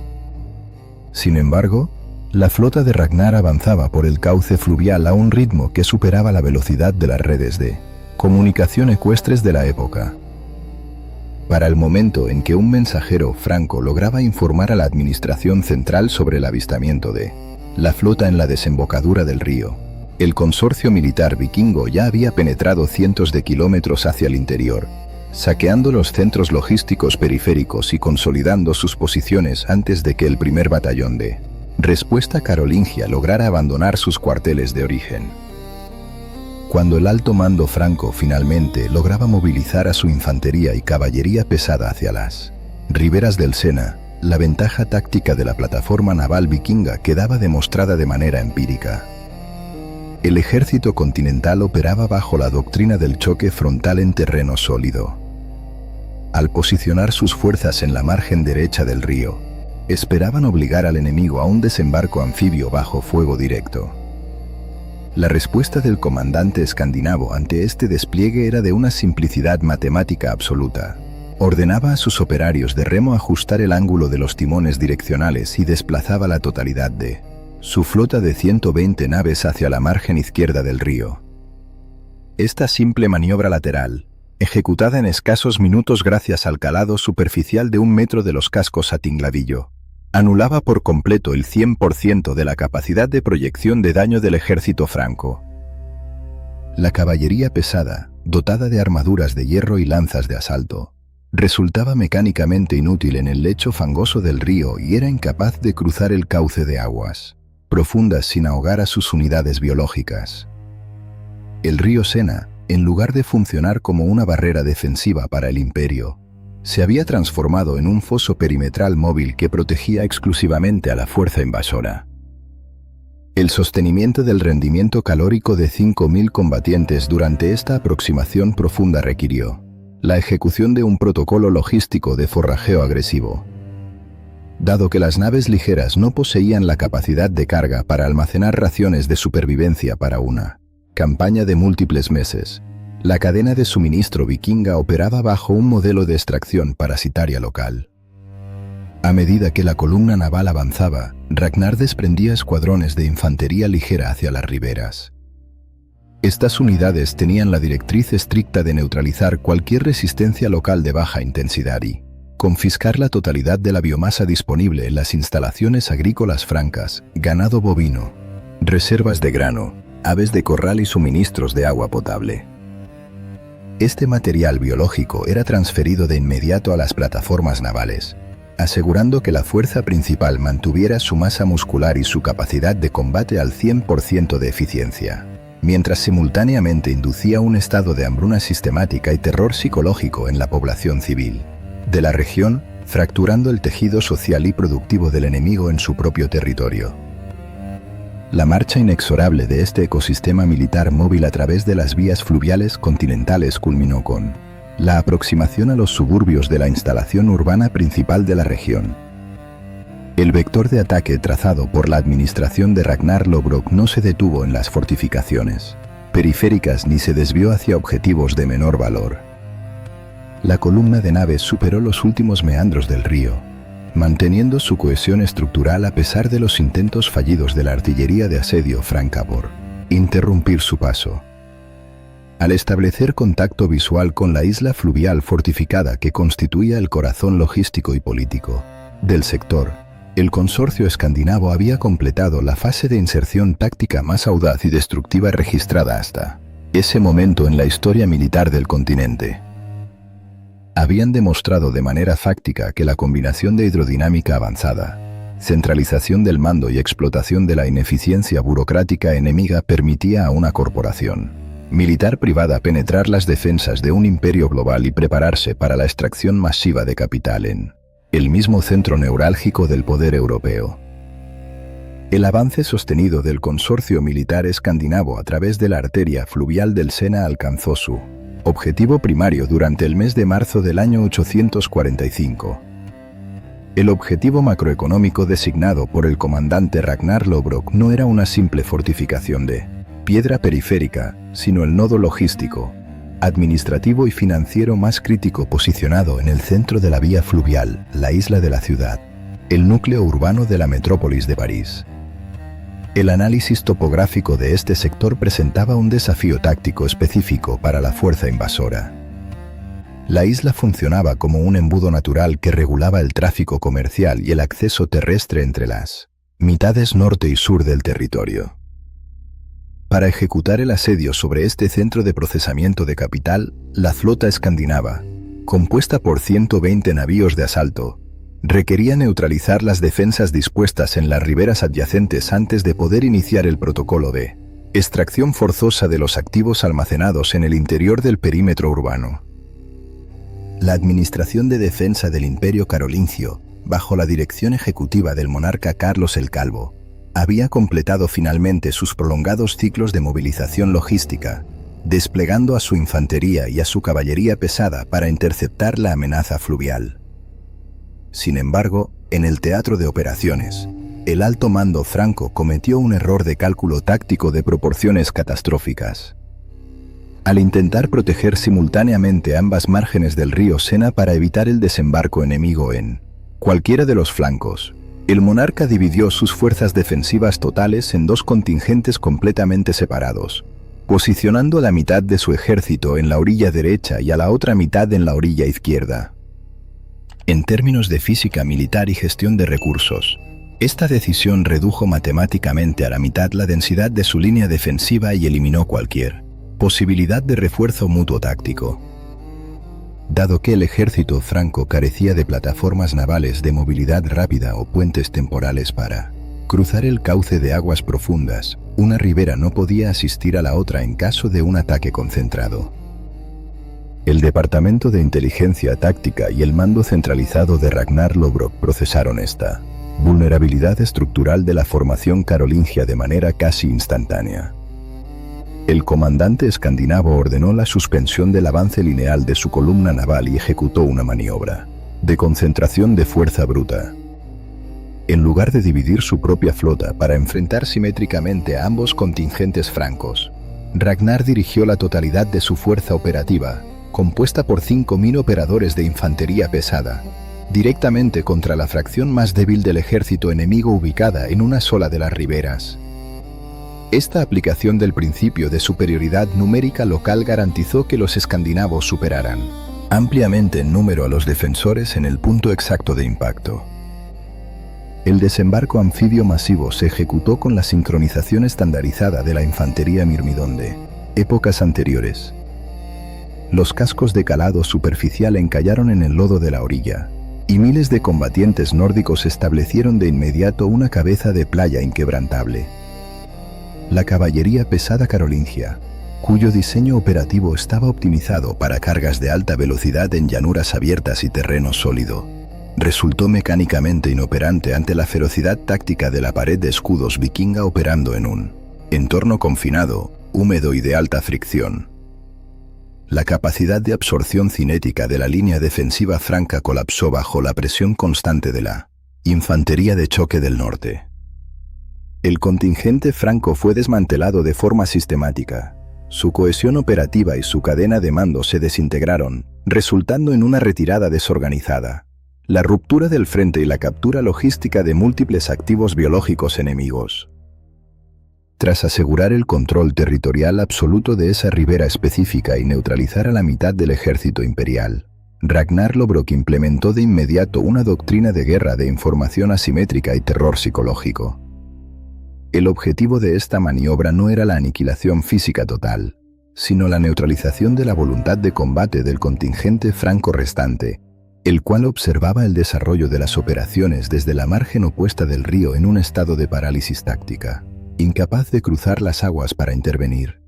Sin embargo, la flota de Ragnar avanzaba por el cauce fluvial a un ritmo que superaba la velocidad de las redes de comunicación ecuestres de la época. Para el momento en que un mensajero franco lograba informar a la administración central sobre el avistamiento de la flota en la desembocadura del río, el consorcio militar vikingo ya había penetrado cientos de kilómetros hacia el interior, saqueando los centros logísticos periféricos y consolidando sus posiciones antes de que el primer batallón de respuesta carolingia lograra abandonar sus cuarteles de origen. Cuando el alto mando franco finalmente lograba movilizar a su infantería y caballería pesada hacia las riberas del Sena, la ventaja táctica de la plataforma naval vikinga quedaba demostrada de manera empírica. El ejército continental operaba bajo la doctrina del choque frontal en terreno sólido. Al posicionar sus fuerzas en la margen derecha del río, esperaban obligar al enemigo a un desembarco anfibio bajo fuego directo. La respuesta del comandante escandinavo ante este despliegue era de una simplicidad matemática absoluta. Ordenaba a sus operarios de remo ajustar el ángulo de los timones direccionales y desplazaba la totalidad de su flota de 120 naves hacia la margen izquierda del río. Esta simple maniobra lateral, ejecutada en escasos minutos gracias al calado superficial de 1 metro de los cascos a tingladillo, anulaba por completo el 100% de la capacidad de proyección de daño del ejército franco. La caballería pesada, dotada de armaduras de hierro y lanzas de asalto, resultaba mecánicamente inútil en el lecho fangoso del río y era incapaz de cruzar el cauce de aguas profundas sin ahogar a sus unidades biológicas. El río Sena, en lugar de funcionar como una barrera defensiva para el imperio, se había transformado en un foso perimetral móvil que protegía exclusivamente a la fuerza invasora. El sostenimiento del rendimiento calórico de 5.000 combatientes durante esta aproximación profunda requirió la ejecución de un protocolo logístico de forrajeo agresivo. Dado que las naves ligeras no poseían la capacidad de carga para almacenar raciones de supervivencia para una campaña de múltiples meses, la cadena de suministro vikinga operaba bajo un modelo de extracción parasitaria local. A medida que la columna naval avanzaba, Ragnar desprendía escuadrones de infantería ligera hacia las riberas. Estas unidades tenían la directriz estricta de neutralizar cualquier resistencia local de baja intensidad y confiscar la totalidad de la biomasa disponible en las instalaciones agrícolas francas, ganado bovino, reservas de grano, aves de corral y suministros de agua potable. Este material biológico era transferido de inmediato a las plataformas navales, asegurando que la fuerza principal mantuviera su masa muscular y su capacidad de combate al 100% de eficiencia, mientras simultáneamente inducía un estado de hambruna sistemática y terror psicológico en la población civil de la región, fracturando el tejido social y productivo del enemigo en su propio territorio. La marcha inexorable de este ecosistema militar móvil a través de las vías fluviales continentales culminó con la aproximación a los suburbios de la instalación urbana principal de la región. El vector de ataque trazado por la administración de Ragnar Lodbrok no se detuvo en las fortificaciones periféricas ni se desvió hacia objetivos de menor valor. La columna de naves superó los últimos meandros del río, manteniendo su cohesión estructural a pesar de los intentos fallidos de la artillería de asedio franca por interrumpir su paso. Al establecer contacto visual con la isla fluvial fortificada que constituía el corazón logístico y político del sector, el consorcio escandinavo había completado la fase de inserción táctica más audaz y destructiva registrada hasta ese momento en la historia militar del continente. Habían demostrado de manera fáctica que la combinación de hidrodinámica avanzada, centralización del mando y explotación de la ineficiencia burocrática enemiga permitía a una corporación militar privada penetrar las defensas de un imperio global y prepararse para la extracción masiva de capital en el mismo centro neurálgico del poder europeo. El avance sostenido del consorcio militar escandinavo a través de la arteria fluvial del Sena alcanzó su objetivo primario durante el mes de marzo del año 845. El objetivo macroeconómico designado por el comandante Ragnar Lodbrok no era una simple fortificación de piedra periférica, sino el nodo logístico, administrativo y financiero más crítico posicionado en el centro de la vía fluvial, la isla de la ciudad, el núcleo urbano de la metrópolis de París. El análisis topográfico de este sector presentaba un desafío táctico específico para la fuerza invasora. La isla funcionaba como un embudo natural que regulaba el tráfico comercial y el acceso terrestre entre las mitades norte y sur del territorio. Para ejecutar el asedio sobre este centro de procesamiento de capital, la flota escandinava, compuesta por 120 navíos de asalto, requería neutralizar las defensas dispuestas en las riberas adyacentes antes de poder iniciar el protocolo de extracción forzosa de los activos almacenados en el interior del perímetro urbano. La Administración de Defensa del Imperio Carolingio, bajo la dirección ejecutiva del monarca Carlos el Calvo, había completado finalmente sus prolongados ciclos de movilización logística, desplegando a su infantería y a su caballería pesada para interceptar la amenaza fluvial. Sin embargo, en el teatro de operaciones, el alto mando franco cometió un error de cálculo táctico de proporciones catastróficas. Al intentar proteger simultáneamente ambas márgenes del río Sena para evitar el desembarco enemigo en cualquiera de los flancos, El monarca dividió sus fuerzas defensivas totales en dos contingentes completamente separados, posicionando la mitad de su ejército en la orilla derecha y a la otra mitad en la orilla izquierda. En términos de física militar y gestión de recursos, esta decisión redujo matemáticamente a la mitad la densidad de su línea defensiva y eliminó cualquier posibilidad de refuerzo mutuo táctico. Dado que el ejército franco carecía de plataformas navales de movilidad rápida o puentes temporales para cruzar el cauce de aguas profundas, una ribera no podía asistir a la otra en caso de un ataque concentrado. El Departamento de Inteligencia Táctica y el mando centralizado de Ragnar Lodbrok procesaron esta vulnerabilidad estructural de la formación carolingia de manera casi instantánea. El comandante escandinavo ordenó la suspensión del avance lineal de su columna naval y ejecutó una maniobra de concentración de fuerza bruta. En lugar de dividir su propia flota para enfrentar simétricamente a ambos contingentes francos, Ragnar dirigió la totalidad de su fuerza operativa, compuesta por 5.000 operadores de infantería pesada, directamente contra la fracción más débil del ejército enemigo ubicada en una sola de las riberas. Esta aplicación del principio de superioridad numérica local garantizó que los escandinavos superaran ampliamente en número a los defensores en el punto exacto de impacto. El desembarco anfibio masivo se ejecutó con la sincronización estandarizada de la infantería mirmidón de épocas anteriores. Los cascos de calado superficial encallaron en el lodo de la orilla, y miles de combatientes nórdicos establecieron de inmediato una cabeza de playa inquebrantable. La caballería pesada carolingia, cuyo diseño operativo estaba optimizado para cargas de alta velocidad en llanuras abiertas y terreno sólido, resultó mecánicamente inoperante ante la ferocidad táctica de la pared de escudos vikinga operando en un entorno confinado, húmedo y de alta fricción. La capacidad de absorción cinética de la línea defensiva franca colapsó bajo la presión constante de la infantería de choque del norte. El contingente franco fue desmantelado de forma sistemática. Su cohesión operativa y su cadena de mando se desintegraron, resultando en una retirada desorganizada, la ruptura del frente y la captura logística de múltiples activos biológicos enemigos. Tras asegurar el control territorial absoluto de esa ribera específica y neutralizar a la mitad del ejército imperial, Ragnar Lodbrok implementó de inmediato una doctrina de guerra de información asimétrica y terror psicológico. El objetivo de esta maniobra no era la aniquilación física total, sino la neutralización de la voluntad de combate del contingente franco restante, el cual observaba el desarrollo de las operaciones desde la margen opuesta del río en un estado de parálisis táctica, incapaz de cruzar las aguas para intervenir.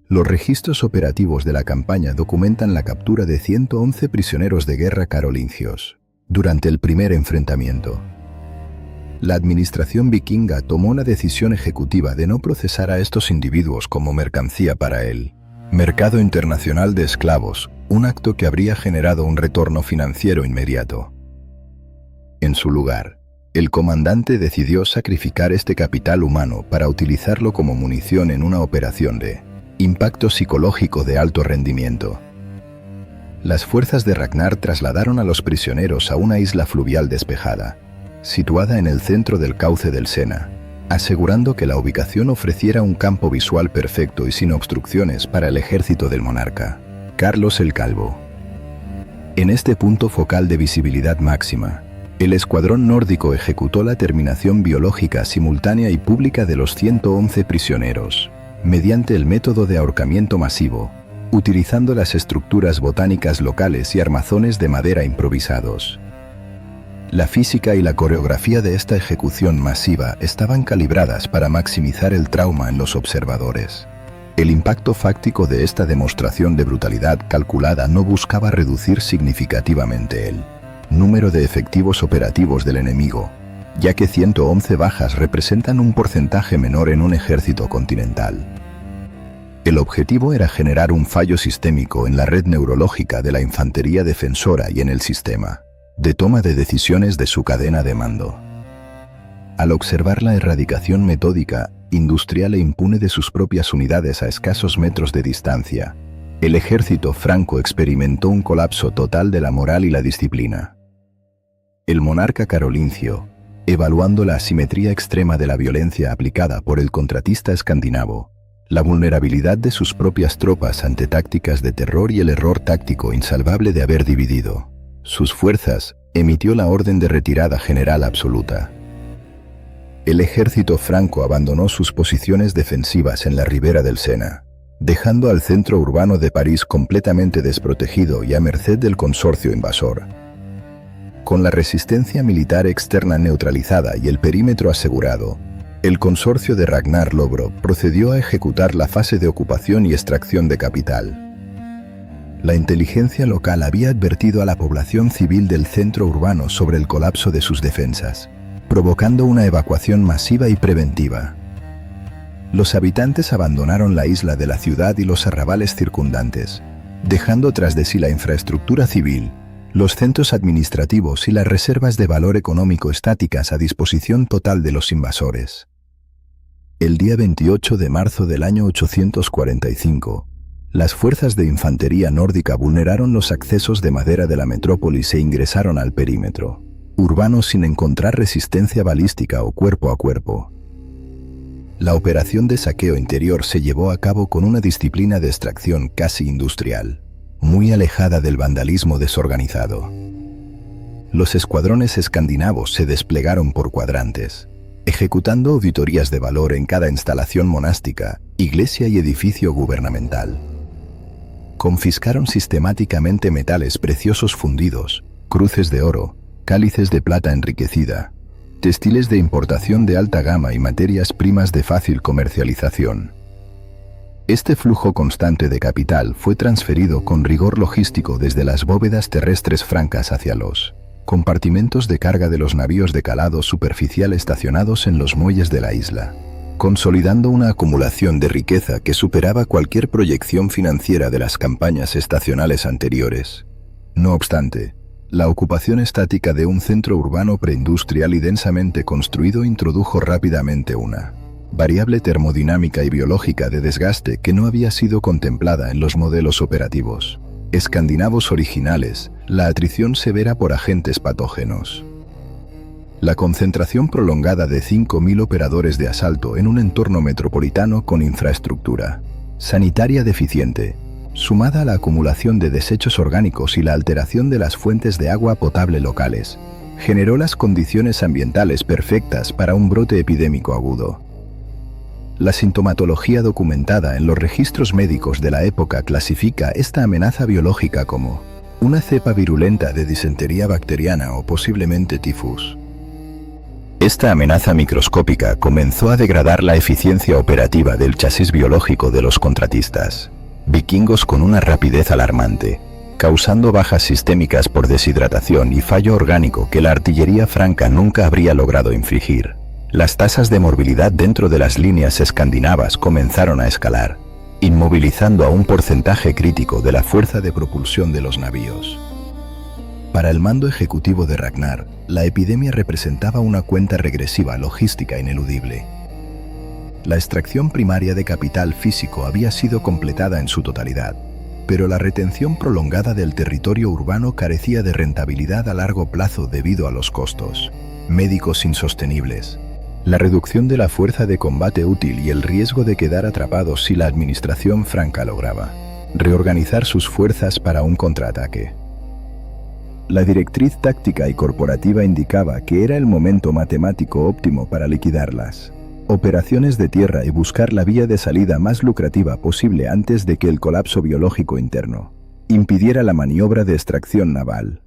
Los registros operativos de la campaña documentan la captura de 111 prisioneros de guerra carolingios durante el primer enfrentamiento. La administración vikinga tomó la decisión ejecutiva de no procesar a estos individuos como mercancía para el mercado internacional de esclavos, un acto que habría generado un retorno financiero inmediato. En su lugar, el comandante decidió sacrificar este capital humano para utilizarlo como munición en una operación de impacto psicológico de alto rendimiento. Las fuerzas de Ragnar trasladaron a los prisioneros a una isla fluvial despejada, situada en el centro del cauce del Sena, asegurando que la ubicación ofreciera un campo visual perfecto y sin obstrucciones para el ejército del monarca, Carlos el Calvo. En este punto focal de visibilidad máxima, el escuadrón nórdico ejecutó la terminación biológica simultánea y pública de los 111 prisioneros, mediante el método de ahorcamiento masivo, utilizando las estructuras botánicas locales y armazones de madera improvisados. La física y la coreografía de esta ejecución masiva estaban calibradas para maximizar el trauma en los observadores. El impacto fáctico de esta demostración de brutalidad calculada no buscaba reducir significativamente el número de efectivos operativos del enemigo, ya que 111 bajas representan un porcentaje menor en un ejército continental. El objetivo era generar un fallo sistémico en la red neurológica de la infantería defensora y en el sistema de toma de decisiones de su cadena de mando. Al observar la erradicación metódica, industrial e impune de sus propias unidades a escasos metros de distancia, el ejército franco experimentó un colapso total de la moral y la disciplina. El monarca carolingio, evaluando la asimetría extrema de la violencia aplicada por el contratista escandinavo, la vulnerabilidad de sus propias tropas ante tácticas de terror y el error táctico insalvable de haber dividido sus fuerzas, emitió la orden de retirada general absoluta. El ejército franco abandonó sus posiciones defensivas en la ribera del Sena, dejando al centro urbano de París completamente desprotegido y a merced del consorcio invasor. Con la resistencia militar externa neutralizada y el perímetro asegurado, el consorcio de Ragnar Lodbrok procedió a ejecutar la fase de ocupación y extracción de capital. La inteligencia local había advertido a la población civil del centro urbano sobre el colapso de sus defensas, provocando una evacuación masiva y preventiva. Los habitantes abandonaron la isla de la ciudad y los arrabales circundantes, dejando tras de sí la infraestructura civil, los centros administrativos y las reservas de valor económico estáticas a disposición total de los invasores. El día 28 de marzo del año 845, las fuerzas de infantería nórdica vulneraron los accesos de madera de la metrópolis e ingresaron al perímetro urbano sin encontrar resistencia balística o cuerpo a cuerpo. La operación de saqueo interior se llevó a cabo con una disciplina de extracción casi industrial, muy alejada del vandalismo desorganizado. Los escuadrones escandinavos se desplegaron por cuadrantes, ejecutando auditorías de valor en cada instalación monástica, iglesia y edificio gubernamental. Confiscaron sistemáticamente metales preciosos fundidos, cruces de oro, cálices de plata enriquecida, textiles de importación de alta gama y materias primas de fácil comercialización. Este flujo constante de capital fue transferido con rigor logístico desde las bóvedas terrestres francas hacia los compartimentos de carga de los navíos de calado superficial estacionados en los muelles de la isla, consolidando una acumulación de riqueza que superaba cualquier proyección financiera de las campañas estacionales anteriores. No obstante, la ocupación estática de un centro urbano preindustrial y densamente construido introdujo rápidamente una variable termodinámica y biológica de desgaste que no había sido contemplada en los modelos operativos escandinavos originales, la atrición severa por agentes patógenos. La concentración prolongada de 5.000 operadores de asalto en un entorno metropolitano con infraestructura sanitaria deficiente, sumada a la acumulación de desechos orgánicos y la alteración de las fuentes de agua potable locales, generó las condiciones ambientales perfectas para un brote epidémico agudo. La sintomatología documentada en los registros médicos de la época clasifica esta amenaza biológica como una cepa virulenta de disentería bacteriana o posiblemente tifus. Esta amenaza microscópica comenzó a degradar la eficiencia operativa del chasis biológico de los contratistas vikingos con una rapidez alarmante, causando bajas sistémicas por deshidratación y fallo orgánico que la artillería franca nunca habría logrado infligir. Las tasas de morbilidad dentro de las líneas escandinavas comenzaron a escalar, inmovilizando a un porcentaje crítico de la fuerza de propulsión de los navíos. Para el mando ejecutivo de Ragnar, la epidemia representaba una cuenta regresiva logística ineludible. La extracción primaria de capital físico había sido completada en su totalidad, pero la retención prolongada del territorio urbano carecía de rentabilidad a largo plazo debido a los costos médicos insostenibles, la reducción de la fuerza de combate útil y el riesgo de quedar atrapados si la administración franca lograba reorganizar sus fuerzas para un contraataque. La directriz táctica y corporativa indicaba que era el momento matemático óptimo para liquidar las operaciones de tierra y buscar la vía de salida más lucrativa posible antes de que el colapso biológico interno impidiera la maniobra de extracción naval.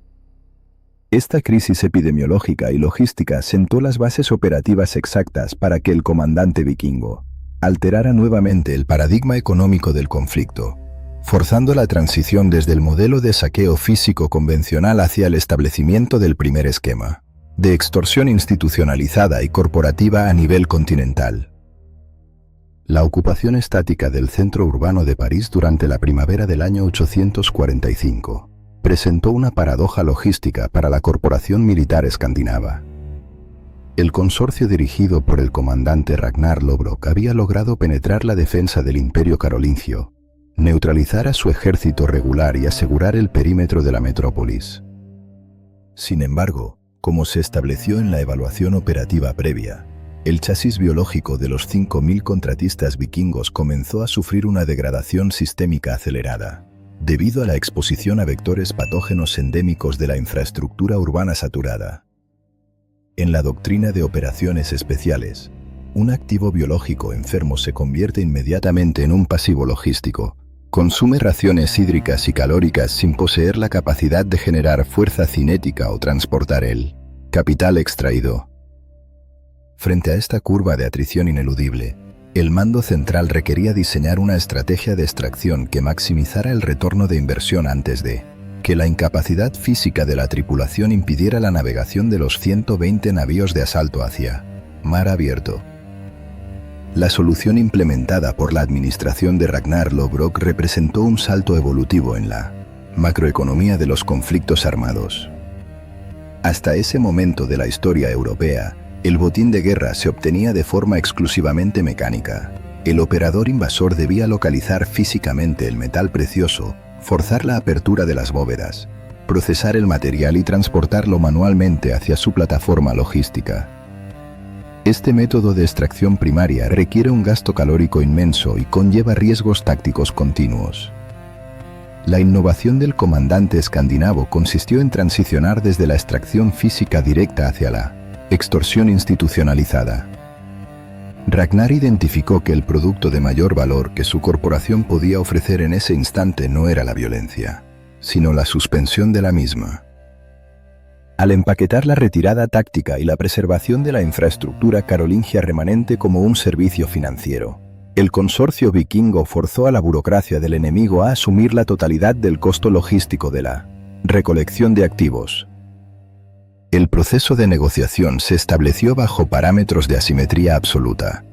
Esta crisis epidemiológica y logística sentó las bases operativas exactas para que el comandante vikingo alterara nuevamente el paradigma económico del conflicto, forzando la transición desde el modelo de saqueo físico convencional hacia el establecimiento del primer esquema de extorsión institucionalizada y corporativa a nivel continental. La ocupación estática del centro urbano de París durante la primavera del año 845 presentó una paradoja logística para la corporación militar escandinava. El consorcio dirigido por el comandante Ragnar Lodbrok había logrado penetrar la defensa del Imperio carolingio, neutralizar a su ejército regular y asegurar el perímetro de la metrópolis. Sin embargo, Como se estableció en la evaluación operativa previa, el chasis biológico de los 5.000 contratistas vikingos comenzó a sufrir una degradación sistémica acelerada, debido a la exposición a vectores patógenos endémicos de la infraestructura urbana saturada. En la doctrina de operaciones especiales, un activo biológico enfermo se convierte inmediatamente en un pasivo logístico. Consume raciones hídricas y calóricas sin poseer la capacidad de generar fuerza cinética o transportar el capital extraído. Frente a esta curva de atrición ineludible, el mando central requería diseñar una estrategia de extracción que maximizara el retorno de inversión antes de que la incapacidad física de la tripulación impidiera la navegación de los 120 navíos de asalto hacia mar abierto. La solución implementada por la administración de Ragnar Lodbrok representó un salto evolutivo en la macroeconomía de los conflictos armados. Hasta ese momento de la historia europea, el botín de guerra se obtenía de forma exclusivamente mecánica. El operador invasor debía localizar físicamente el metal precioso, forzar la apertura de las bóvedas, procesar el material y transportarlo manualmente hacia su plataforma logística. Este método de extracción primaria requiere un gasto calórico inmenso y conlleva riesgos tácticos continuos. La innovación del comandante escandinavo consistió en transicionar desde la extracción física directa hacia la extorsión institucionalizada. Ragnar identificó que el producto de mayor valor que su corporación podía ofrecer en ese instante no era la violencia, sino la suspensión de la misma. Al empaquetar la retirada táctica y la preservación de la infraestructura carolingia remanente como un servicio financiero, el consorcio vikingo forzó a la burocracia del enemigo a asumir la totalidad del costo logístico de la recolección de activos. El proceso de negociación se estableció bajo parámetros de asimetría absoluta.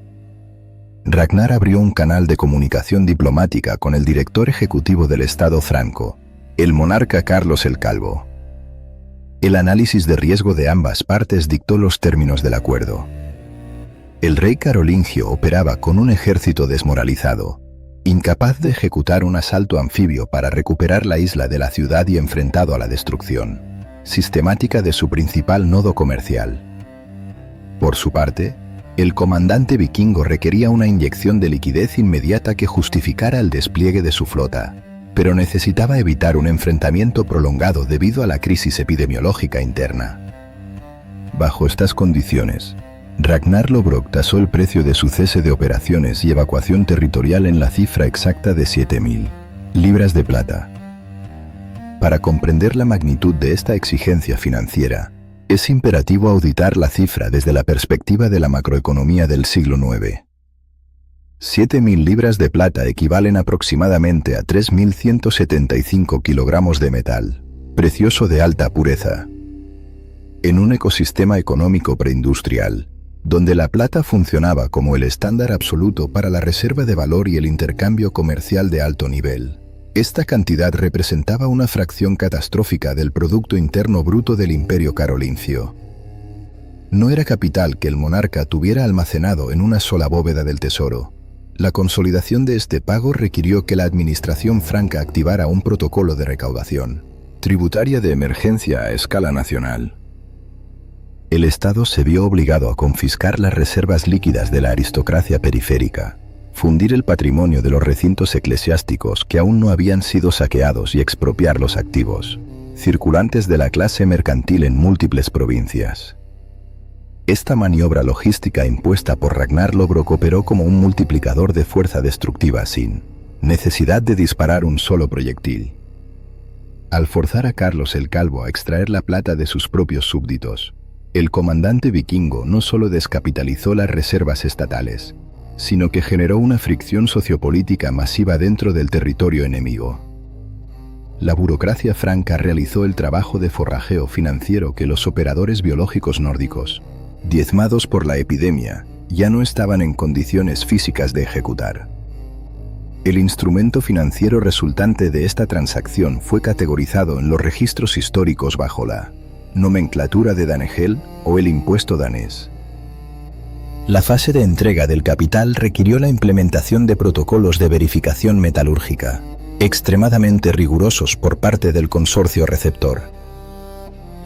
Ragnar abrió un canal de comunicación diplomática con el director ejecutivo del Estado franco, el monarca Carlos el Calvo. El análisis de riesgo de ambas partes dictó los términos del acuerdo. El rey carolingio operaba con un ejército desmoralizado, incapaz de ejecutar un asalto anfibio para recuperar la isla de la ciudad y enfrentado a la destrucción sistemática de su principal nodo comercial. Por su parte, el comandante vikingo requería una inyección de liquidez inmediata que justificara el despliegue de su flota, pero necesitaba evitar un enfrentamiento prolongado debido a la crisis epidemiológica interna. Bajo estas condiciones, Ragnar Lodbrok tasó el precio de su cese de operaciones y evacuación territorial en la cifra exacta de 7.000 libras de plata. Para comprender la magnitud de esta exigencia financiera, es imperativo auditar la cifra desde la perspectiva de la macroeconomía del siglo IX. 7.000 libras de plata equivalen aproximadamente a 3.175 kilogramos de metal, precioso de alta pureza. En un ecosistema económico preindustrial, donde la plata funcionaba como el estándar absoluto para la reserva de valor y el intercambio comercial de alto nivel, esta cantidad representaba una fracción catastrófica del Producto Interno Bruto del Imperio Carolingio. No era capital que el monarca tuviera almacenado en una sola bóveda del tesoro. La consolidación de este pago requirió que la administración franca activara un protocolo de recaudación tributaria de emergencia a escala nacional. El Estado se vio obligado a confiscar las reservas líquidas de la aristocracia periférica, fundir el patrimonio de los recintos eclesiásticos que aún no habían sido saqueados y expropiar los activos circulantes de la clase mercantil en múltiples provincias. Esta maniobra logística impuesta por Ragnar Lodbrok operó como un multiplicador de fuerza destructiva sin necesidad de disparar un solo proyectil. Al forzar a Carlos el Calvo a extraer la plata de sus propios súbditos, el comandante vikingo no solo descapitalizó las reservas estatales, sino que generó una fricción sociopolítica masiva dentro del territorio enemigo. La burocracia franca realizó el trabajo de forrajeo financiero que los operadores biológicos nórdicos, diezmados por la epidemia, ya no estaban en condiciones físicas de ejecutar. El instrumento financiero resultante de esta transacción fue categorizado en los registros históricos bajo la nomenclatura de Danegeld o el impuesto danés. La fase de entrega del capital requirió la implementación de protocolos de verificación metalúrgica, extremadamente rigurosos por parte del consorcio receptor.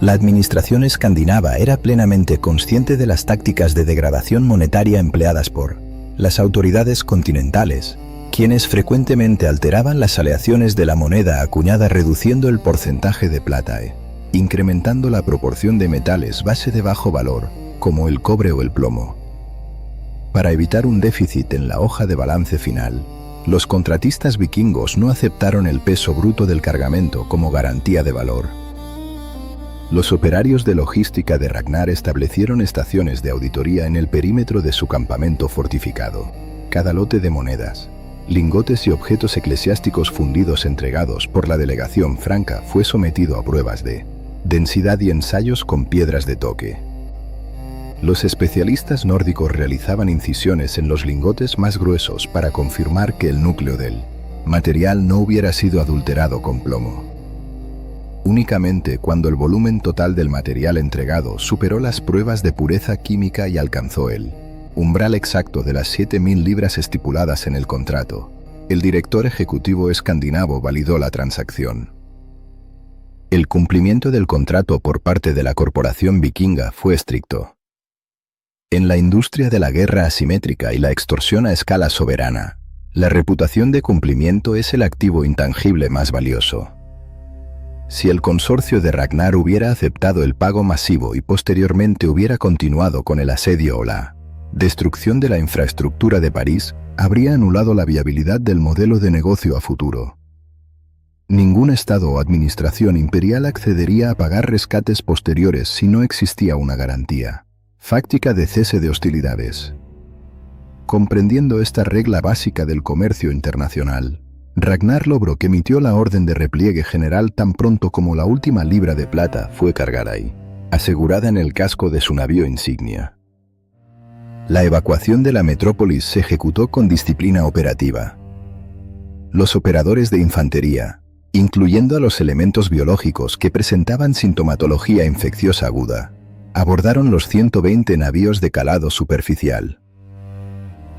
La administración escandinava era plenamente consciente de las tácticas de degradación monetaria empleadas por las autoridades continentales, quienes frecuentemente alteraban las aleaciones de la moneda acuñada reduciendo el porcentaje de plata e incrementando la proporción de metales base de bajo valor, como el cobre o el plomo. Para evitar un déficit en la hoja de balance final, los contratistas vikingos no aceptaron el peso bruto del cargamento como garantía de valor. Los operarios de logística de Ragnar establecieron estaciones de auditoría en el perímetro de su campamento fortificado. Cada lote de monedas, lingotes y objetos eclesiásticos fundidos entregados por la delegación franca fue sometido a pruebas de densidad y ensayos con piedras de toque. Los especialistas nórdicos realizaban incisiones en los lingotes más gruesos para confirmar que el núcleo del material no hubiera sido adulterado con plomo. Únicamente cuando el volumen total del material entregado superó las pruebas de pureza química y alcanzó el umbral exacto de las 7.000 libras estipuladas en el contrato, el director ejecutivo escandinavo validó la transacción. El cumplimiento del contrato por parte de la corporación vikinga fue estricto. En la industria de la guerra asimétrica y la extorsión a escala soberana, la reputación de cumplimiento es el activo intangible más valioso. Si el consorcio de Ragnar hubiera aceptado el pago masivo y posteriormente hubiera continuado con el asedio o la destrucción de la infraestructura de París, habría anulado la viabilidad del modelo de negocio a futuro. Ningún Estado o administración imperial accedería a pagar rescates posteriores si no existía una garantía fáctica de cese de hostilidades. Comprendiendo esta regla básica del comercio internacional, Ragnar Lodbrok emitió la orden de repliegue general tan pronto como la última libra de plata fue cargada y asegurada en el casco de su navío insignia. La evacuación de la metrópolis se ejecutó con disciplina operativa. Los operadores de infantería, incluyendo a los elementos biológicos que presentaban sintomatología infecciosa aguda, abordaron los 120 navíos de calado superficial.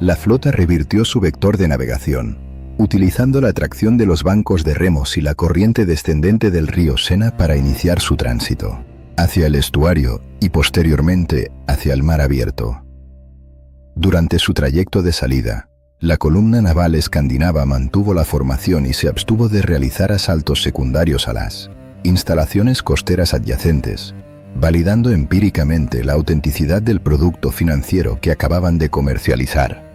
La flota revirtió su vector de navegación, utilizando la tracción de los bancos de remos y la corriente descendente del río Sena para iniciar su tránsito hacia el estuario y posteriormente hacia el mar abierto. Durante su trayecto de salida, la columna naval escandinava mantuvo la formación y se abstuvo de realizar asaltos secundarios a las instalaciones costeras adyacentes, validando empíricamente la autenticidad del producto financiero que acababan de comercializar.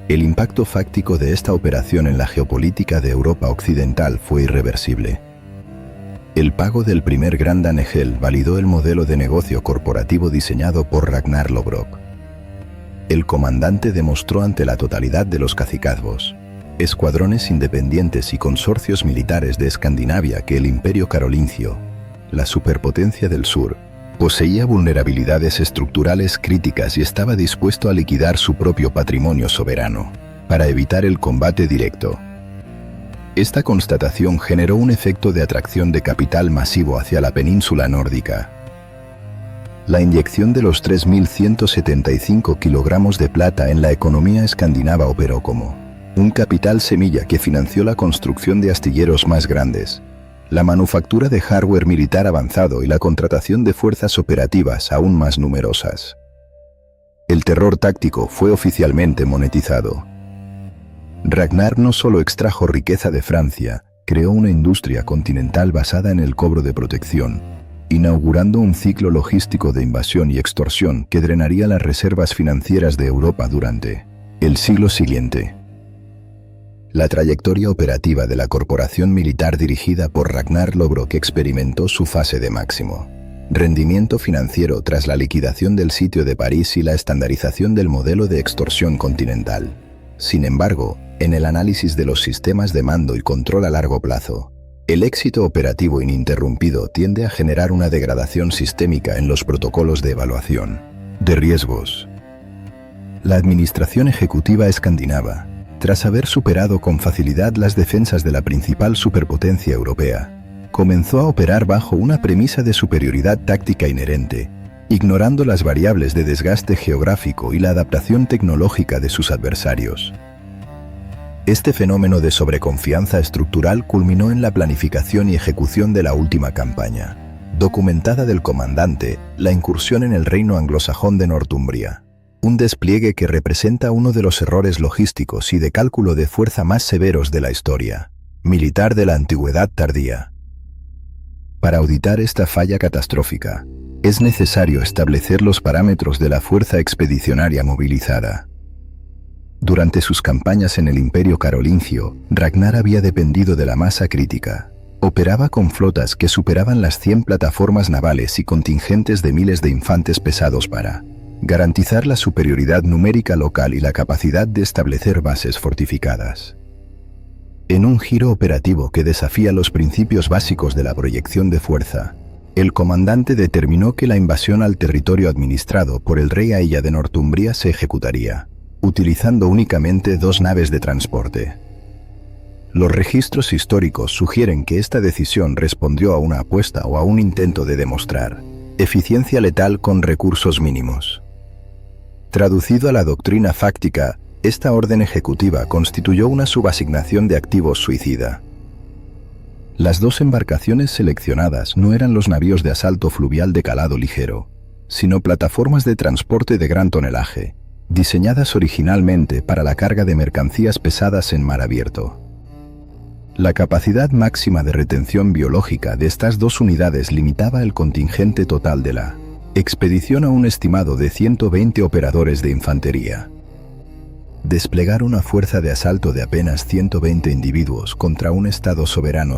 El impacto fáctico de esta operación en la geopolítica de Europa Occidental fue irreversible. El pago del primer Gran Danegeld validó el modelo de negocio corporativo diseñado por Ragnar Lodbrok. El comandante demostró ante la totalidad de los cacicazgos, escuadrones independientes y consorcios militares de Escandinavia que el Imperio Carolingio, la superpotencia del sur, poseía vulnerabilidades estructurales críticas y estaba dispuesto a liquidar su propio patrimonio soberano, para evitar el combate directo. Esta constatación generó un efecto de atracción de capital masivo hacia la península nórdica. La inyección de los 3.175 kilogramos de plata en la economía escandinava operó como un capital semilla que financió la construcción de astilleros más grandes, la manufactura de hardware militar avanzado y la contratación de fuerzas operativas aún más numerosas. El terror táctico fue oficialmente monetizado. Ragnar no solo extrajo riqueza de Francia, creó una industria continental basada en el cobro de protección, inaugurando un ciclo logístico de invasión y extorsión que drenaría las reservas financieras de Europa durante el siglo siguiente. La trayectoria operativa de la corporación militar dirigida por Ragnar Lodbrok experimentó su fase de máximo rendimiento financiero tras la liquidación del sitio de París y la estandarización del modelo de extorsión continental. Sin embargo, en el análisis de los sistemas de mando y control a largo plazo, el éxito operativo ininterrumpido tiende a generar una degradación sistémica en los protocolos de evaluación de riesgos. La administración ejecutiva escandinava, tras haber superado con facilidad las defensas de la principal superpotencia europea, comenzó a operar bajo una premisa de superioridad táctica inherente, ignorando las variables de desgaste geográfico y la adaptación tecnológica de sus adversarios. Este fenómeno de sobreconfianza estructural culminó en la planificación y ejecución de la última campaña documentada del comandante, la incursión en el reino anglosajón de Northumbria. Un despliegue que representa uno de los errores logísticos y de cálculo de fuerza más severos de la historia militar de la antigüedad tardía. Para auditar esta falla catastrófica, es necesario establecer los parámetros de la fuerza expedicionaria movilizada. Durante sus campañas en el Imperio Carolingio, Ragnar había dependido de la masa crítica. Operaba con flotas que superaban las 100 plataformas navales y contingentes de miles de infantes pesados para garantizar la superioridad numérica local y la capacidad de establecer bases fortificadas. En un giro operativo que desafía los principios básicos de la proyección de fuerza, el comandante determinó que la invasión al territorio administrado por el rey Aella de Northumbria se ejecutaría, utilizando únicamente 2 naves de transporte. Los registros históricos sugieren que esta decisión respondió a una apuesta o a un intento de demostrar eficiencia letal con recursos mínimos. Traducido a la doctrina fáctica, esta orden ejecutiva constituyó una subasignación de activos suicida. Las 2 embarcaciones seleccionadas no eran los navíos de asalto fluvial de calado ligero, sino plataformas de transporte de gran tonelaje, diseñadas originalmente para la carga de mercancías pesadas en mar abierto. La capacidad máxima de retención biológica de estas 2 unidades limitaba el contingente total de la expedición a un estimado de 120 operadores de infantería. Desplegar una fuerza de asalto de apenas 120 individuos contra un Estado soberano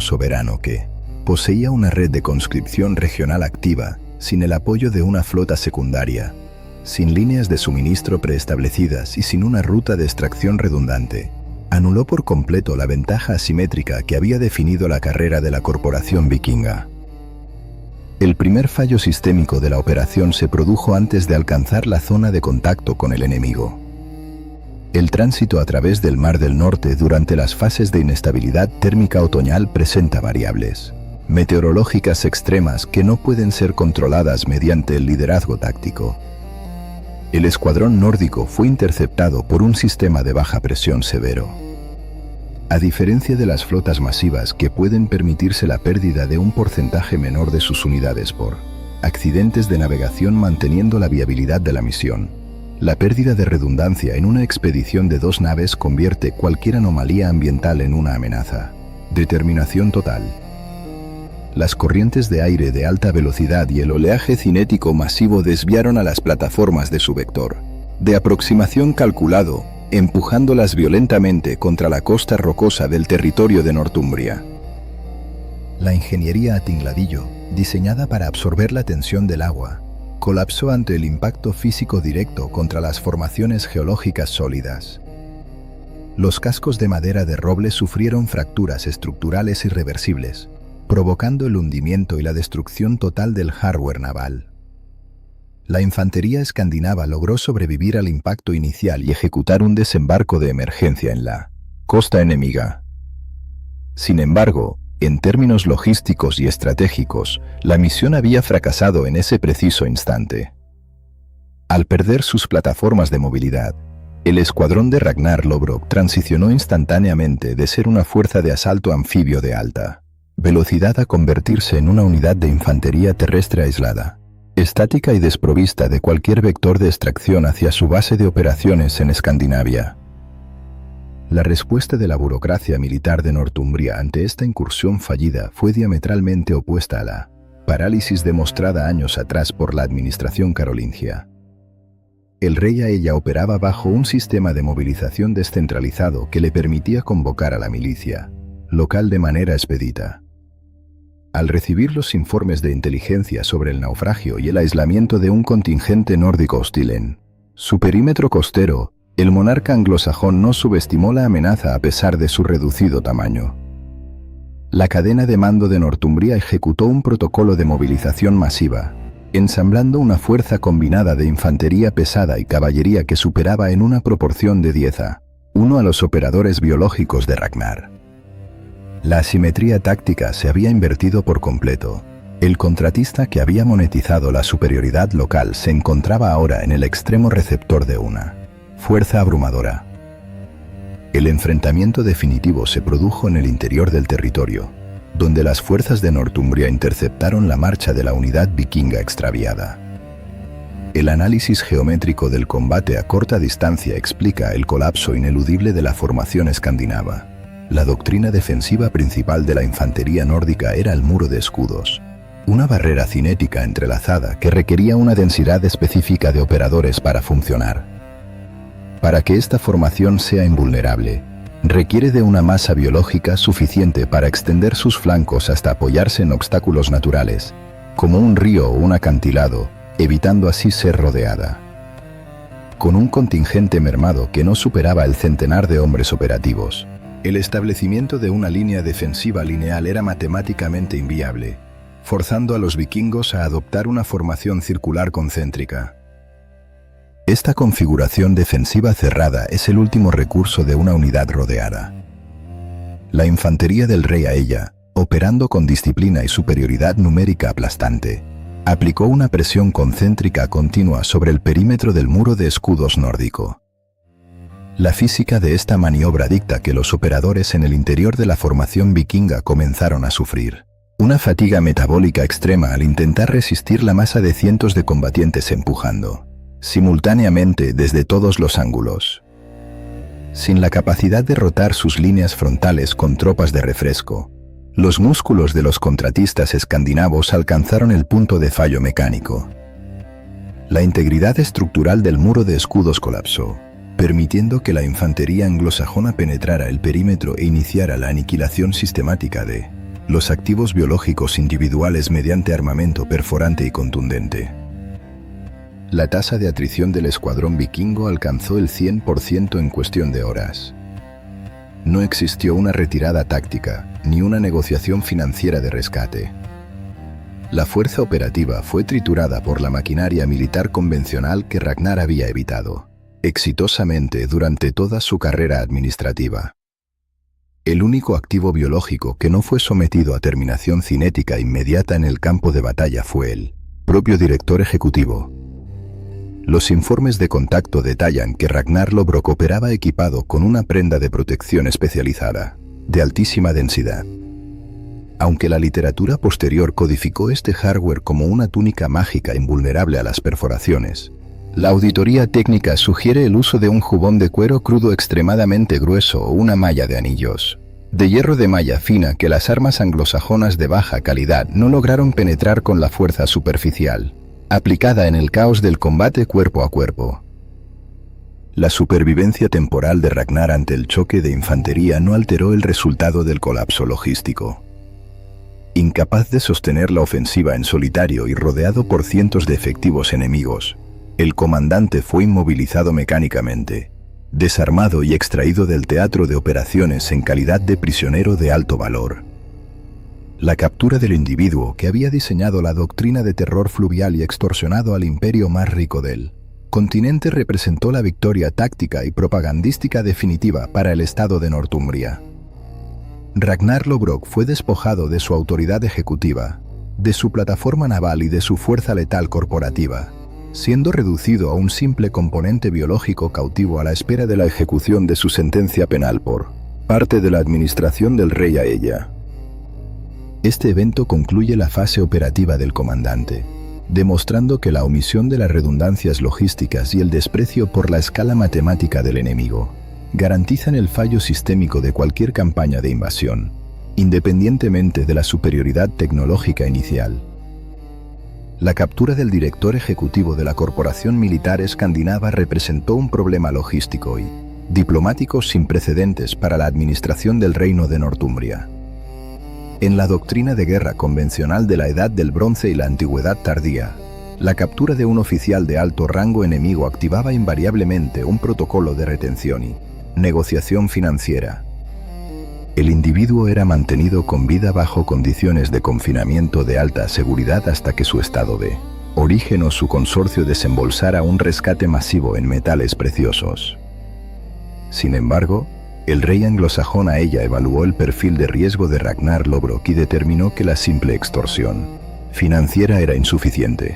que poseía una red de conscripción regional activa, sin el apoyo de una flota secundaria, sin líneas de suministro preestablecidas y sin una ruta de extracción redundante, anuló por completo la ventaja asimétrica que había definido la carrera de la corporación vikinga. El primer fallo sistémico de la operación se produjo antes de alcanzar la zona de contacto con el enemigo. El tránsito a través del Mar del Norte durante las fases de inestabilidad térmica otoñal presenta variables meteorológicas extremas que no pueden ser controladas mediante el liderazgo táctico. El escuadrón nórdico fue interceptado por un sistema de baja presión severo. A diferencia de las flotas masivas que pueden permitirse la pérdida de un porcentaje menor de sus unidades por accidentes de navegación manteniendo la viabilidad de la misión, la pérdida de redundancia en una expedición de 2 naves convierte cualquier anomalía ambiental en una amenaza. Determinación total. Las corrientes de aire de alta velocidad y el oleaje cinético masivo desviaron a las plataformas de su vector de aproximación calculado, empujándolas violentamente contra la costa rocosa del territorio de Northumbria. La ingeniería a tingladillo, diseñada para absorber la tensión del agua, colapsó ante el impacto físico directo contra las formaciones geológicas sólidas. Los cascos de madera de roble sufrieron fracturas estructurales irreversibles, provocando el hundimiento y la destrucción total del hardware naval. La infantería escandinava logró sobrevivir al impacto inicial y ejecutar un desembarco de emergencia en la costa enemiga. Sin embargo, en términos logísticos y estratégicos, la misión había fracasado en ese preciso instante. Al perder sus plataformas de movilidad, el escuadrón de Ragnar Lodbrok transicionó instantáneamente de ser una fuerza de asalto anfibio de alta velocidad a convertirse en una unidad de infantería terrestre aislada, estática y desprovista de cualquier vector de extracción hacia su base de operaciones en Escandinavia. La respuesta de la burocracia militar de Northumbria ante esta incursión fallida fue diametralmente opuesta a la parálisis demostrada años atrás por la administración carolingia. El rey Aella operaba bajo un sistema de movilización descentralizado que le permitía convocar a la milicia local de manera expedita. Al recibir los informes de inteligencia sobre el naufragio y el aislamiento de un contingente nórdico hostil en su perímetro costero, el monarca anglosajón no subestimó la amenaza a pesar de su reducido tamaño. La cadena de mando de Northumbria ejecutó un protocolo de movilización masiva, ensamblando una fuerza combinada de infantería pesada y caballería que superaba en una proporción de 10:1 a los operadores biológicos de Ragnar. La asimetría táctica se había invertido por completo. El contratista que había monetizado la superioridad local se encontraba ahora en el extremo receptor de una fuerza abrumadora. El enfrentamiento definitivo se produjo en el interior del territorio, donde las fuerzas de Northumbria interceptaron la marcha de la unidad vikinga extraviada. El análisis geométrico del combate a corta distancia explica el colapso ineludible de la formación escandinava. La doctrina defensiva principal de la infantería nórdica era el muro de escudos, una barrera cinética entrelazada que requería una densidad específica de operadores para funcionar. Para que esta formación sea invulnerable, requiere de una masa biológica suficiente para extender sus flancos hasta apoyarse en obstáculos naturales, como un río o un acantilado, evitando así ser rodeada. Con un contingente mermado que no superaba el centenar de hombres operativos, el establecimiento de una línea defensiva lineal era matemáticamente inviable, forzando a los vikingos a adoptar una formación circular concéntrica. Esta configuración defensiva cerrada es el último recurso de una unidad rodeada. La infantería del rey Aella, operando con disciplina y superioridad numérica aplastante, aplicó una presión concéntrica continua sobre el perímetro del muro de escudos nórdico. La física de esta maniobra dicta que los operadores en el interior de la formación vikinga comenzaron a sufrir una fatiga metabólica extrema al intentar resistir la masa de cientos de combatientes empujando simultáneamente desde todos los ángulos. Sin la capacidad de rotar sus líneas frontales con tropas de refresco, los músculos de los contratistas escandinavos alcanzaron el punto de fallo mecánico. La integridad estructural del muro de escudos colapsó, permitiendo que la infantería anglosajona penetrara el perímetro e iniciara la aniquilación sistemática de los activos biológicos individuales mediante armamento perforante y contundente. La tasa de atrición del escuadrón vikingo alcanzó el 100% en cuestión de horas. No existió una retirada táctica, ni una negociación financiera de rescate. La fuerza operativa fue triturada por la maquinaria militar convencional que Ragnar había evitado exitosamente durante toda su carrera administrativa. El único activo biológico que no fue sometido a terminación cinética inmediata en el campo de batalla fue el propio director ejecutivo. Los informes de contacto detallan que Ragnar Lodbrok operaba equipado con una prenda de protección especializada, de altísima densidad. Aunque la literatura posterior codificó este hardware como una túnica mágica invulnerable a las perforaciones, la auditoría técnica sugiere el uso de un jubón de cuero crudo extremadamente grueso o una malla de anillos de hierro de malla fina que las armas anglosajonas de baja calidad no lograron penetrar con la fuerza superficial aplicada en el caos del combate cuerpo a cuerpo. La supervivencia temporal de Ragnar ante el choque de infantería no alteró el resultado del colapso logístico. Incapaz de sostener la ofensiva en solitario y rodeado por cientos de efectivos enemigos, el comandante fue inmovilizado mecánicamente, desarmado y extraído del teatro de operaciones en calidad de prisionero de alto valor. La captura del individuo que había diseñado la doctrina de terror fluvial y extorsionado al imperio más rico del continente representó la victoria táctica y propagandística definitiva para el estado de Northumbria. Ragnar Lodbrok fue despojado de su autoridad ejecutiva, de su plataforma naval y de su fuerza letal corporativa, siendo reducido a un simple componente biológico cautivo a la espera de la ejecución de su sentencia penal por parte de la administración del rey Aella. Este evento concluye la fase operativa del comandante, demostrando que la omisión de las redundancias logísticas y el desprecio por la escala matemática del enemigo garantizan el fallo sistémico de cualquier campaña de invasión, independientemente de la superioridad tecnológica inicial. La captura del director ejecutivo de la corporación militar escandinava representó un problema logístico y diplomático sin precedentes para la administración del reino de Northumbria. En la doctrina de guerra convencional de la Edad del Bronce y la Antigüedad tardía, la captura de un oficial de alto rango enemigo activaba invariablemente un protocolo de retención y negociación financiera. El individuo era mantenido con vida bajo condiciones de confinamiento de alta seguridad hasta que su estado de origen o su consorcio desembolsara un rescate masivo en metales preciosos. Sin embargo, el rey anglosajón Aella evaluó el perfil de riesgo de Ragnar Lodbrok y determinó que la simple extorsión financiera era insuficiente.